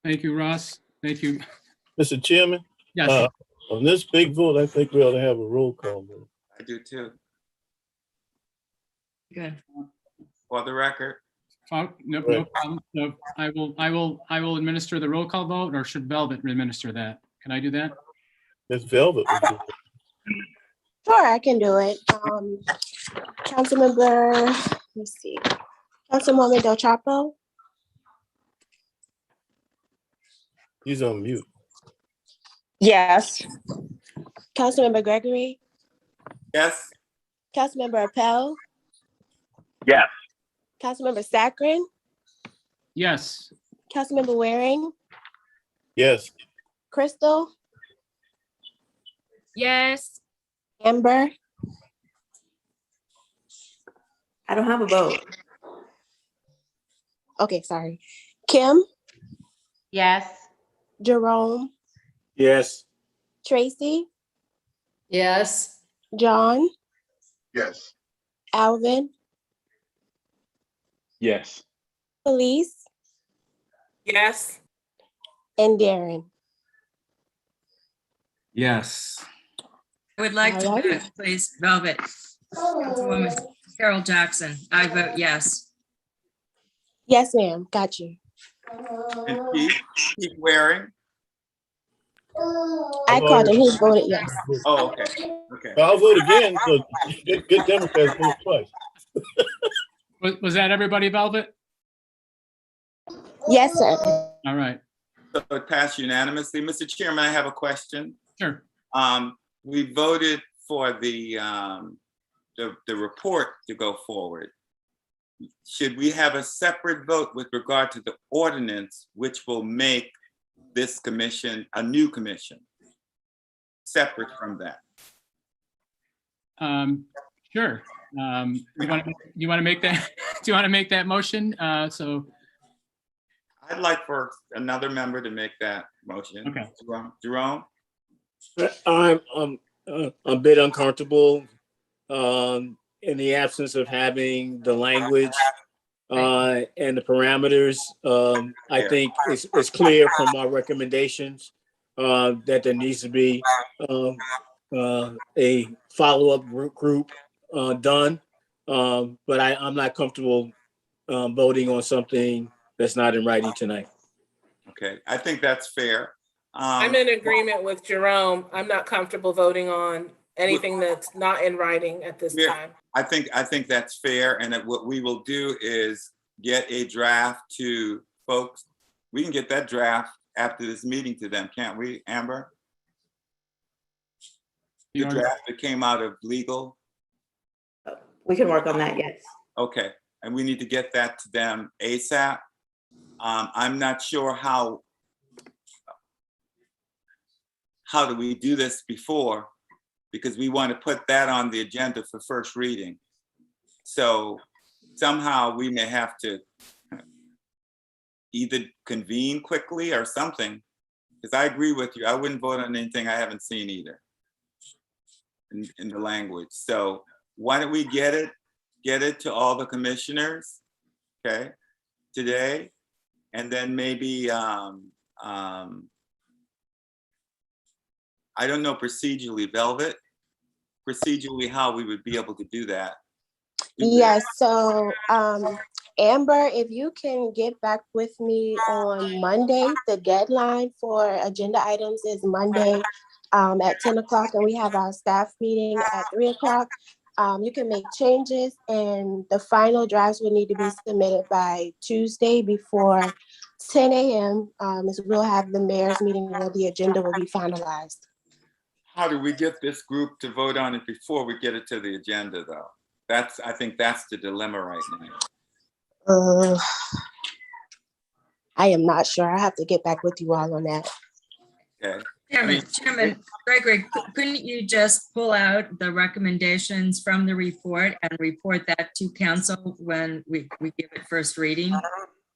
Thank you, Ross. Thank you. Mr. Chairman? Yes. On this big vote, I think we ought to have a roll call vote. I do too. Good. For the record. No problem. So I will administer the roll call vote, or should Velvet administer that? Can I do that? Miss Velvet. Sure, I can do it. Councilmember, let's see. Councilwoman Del Chapo, He's on mute. yes. Councilmember Gregory, Yes. Councilmember Appel, Yes. Councilmember Saccharin, Yes. Councilmember Waring, Yes. Crystal, Yes. Amber, I don't have a vote. okay, sorry. Kim, Yes. Jerome, Yes. Tracy, Yes. John, Yes. Alvin, Yes. Elise, Yes. and Darren. Yes. I would like to All right. vote, please, Velvet. Councilwoman Carol Jackson, I vote yes. Yes, ma'am, got you. And keep wearing. I called him, he voted yes. Oh, okay. Okay. I'll vote again. So good Democrats vote twice. Was that everybody, Velvet? Yes, sir. All right. So it passed unanimously. Mr. Chairman, I have a question. Sure. We voted for the report to go forward. Should we have a separate vote with regard to the ordinance, which will make this commission a new commission, separate from that? Sure. You want to make that? Do you want to make that motion? So I'd like for another member to make that motion. Okay. Jerome? I'm a bit uncomfortable in the absence of having the language and the parameters. I think it's clear from our recommendations that there needs to be a follow-up group done. But I'm not comfortable voting on something that's not in writing tonight. Okay, I think that's fair. I'm in agreement with Jerome. I'm not comfortable voting on anything that's not in writing at this time. I think that's fair. And that what we will do is get a draft to folks. We can get that draft after this meeting to them, can't we, Amber? The draft that came out of legal. We can work on that, yes. Okay, and we need to get that to them ASAP. I'm not sure how do we do this before, because we want to put that on the agenda for first reading. So somehow we may have to either convene quickly or something, because I agree with you. I wouldn't vote on anything I haven't seen either in the language. So why don't we get it to all the commissioners, okay, today, and then maybe I don't know procedurally, Velvet, how we would be able to do that. Yes, so Amber, if you can get back with me on Monday, the deadline for agenda items is Monday at 10 o'clock, and we have our staff meeting at 3 o'clock. You can make changes, and the final drafts will need to be submitted by Tuesday before 10 a.m. As we'll have the mayor's meeting where the agenda will be finalized. How do we get this group to vote on it before we get it to the agenda, though? I think that's the dilemma right now. I am not sure. I have to get back with you all on that. Okay. Chairman Gregory, couldn't you just pull out the recommendations from the report and report that to council when we give it first reading?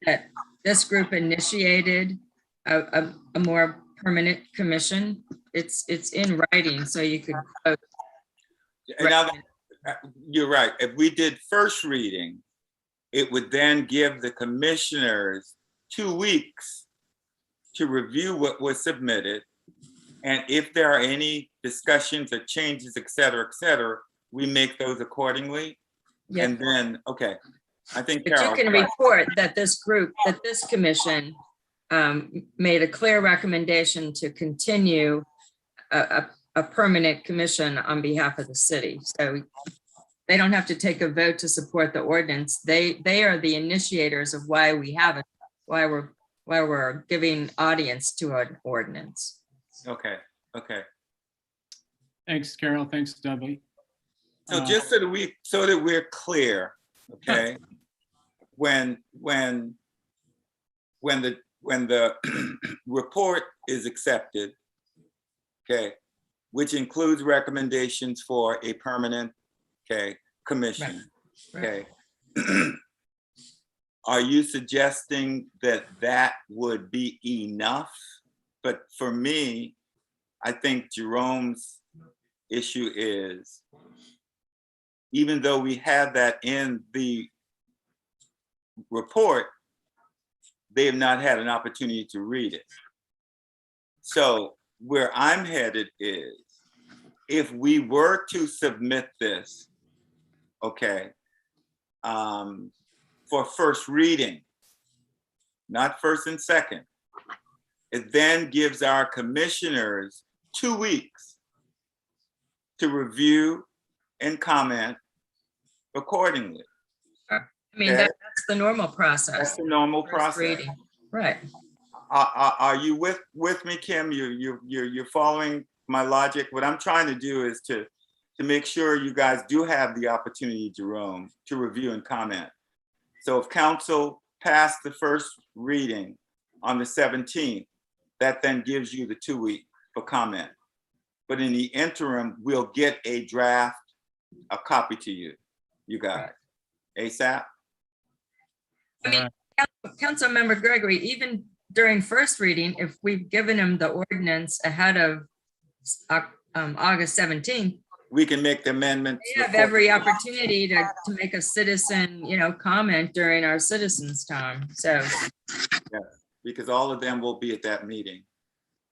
That this group initiated a more permanent commission. It's in writing, so you could quote. Now, you're right. If we did first reading, it would then give the commissioners 2 weeks to review what was submitted. And if there are any discussions or changes, et cetera, we make those accordingly. Yep. And then, okay, I think but you can report that this group, that this commission made a clear recommendation to continue a permanent commission on behalf of the city. So they don't have to take a vote to support the ordinance. They are the initiators of why we have it, why we're giving audience to an ordinance. Okay. Thanks, Carol. Thanks, Dudley. So just so that we're clear, okay, when the report is accepted, okay, which includes recommendations for a permanent, okay, commission, okay. Are you suggesting that would be enough? But for me, I think Jerome's issue is, even though we had that in the report, they have not had an opportunity to read it. So where I'm headed is, if we were to submit this, okay, for first reading, not first and second, it then gives our commissioners 2 weeks to review and comment accordingly. I mean, okay? That's the normal process. That's the normal process. Reading. Right. Are you with me, Kim? You're following my logic? What I'm trying to do is to make sure you guys do have the opportunity, Jerome, to review and comment. So if council passed the first reading on the 17th, that then gives you the 2 week for comment. But in the interim, we'll get a draft, a copy to you guys, ASAP. I mean, Council Member Gregory, even during first reading, if we've given them the ordinance ahead of August 17th, we can make the amendments. We have every opportunity to make a citizen, comment during our citizens' time. So, yeah, because all of them will be at that meeting.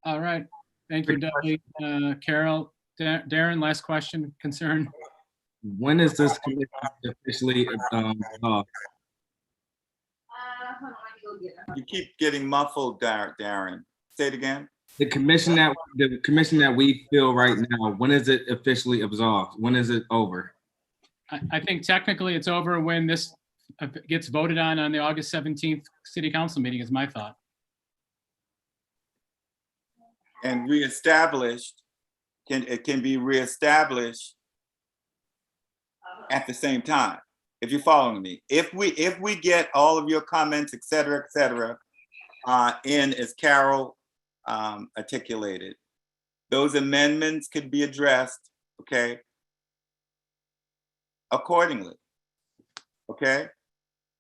All right. Thank you, Dudley. Carol, Darren, last question, concern. When is this commission officially off? You keep getting muffled, Darren. Say it again. The commission that we feel right now, when is it officially absolved? When is it over? I think technically it's over when this gets voted on the August 17th city council meeting is my thought. And reestablished, it can be reestablished at the same time, if you're following me. If we get all of your comments, et cetera, in as Carol articulated, those amendments could be addressed, okay, accordingly, okay?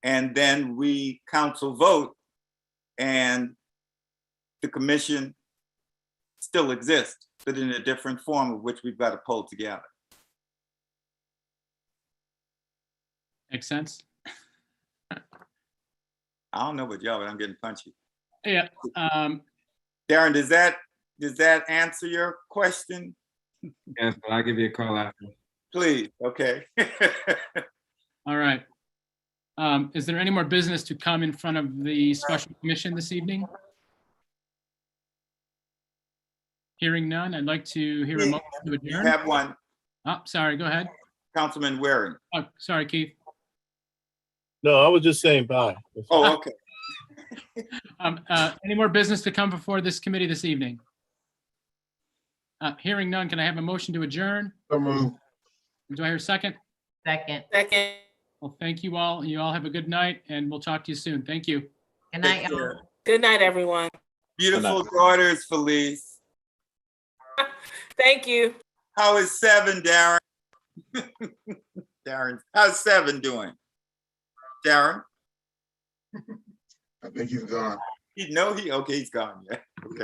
And then we council vote and the commission still exists, but in a different form of which we've got to pull together. Makes sense? I don't know about y'all, but I'm getting punchy. Yeah. Darren, does that answer your question? Yes, but I'll give you a call after. Please, okay. All right. Is there any more business to come in front of the special commission this evening? Hearing none, I'd like to hear a motion to adjourn. You have one. Oh, sorry, go ahead. Councilman Waring. Oh, sorry, Keith. No, I was just saying bye. Oh, okay. Any more business to come before this committee this evening? Hearing none, can I have a motion to adjourn? So moved. Do I hear a second? Second. Well, thank you all. You all have a good night and we'll talk to you soon. Thank you. Good night, y'all. Good night, everyone. Beautiful daughters, Felice. Thank you. How is 7, Darren? Darren, how's 7 doing? Darren? I think he's gone. Okay, he's gone, yeah, okay.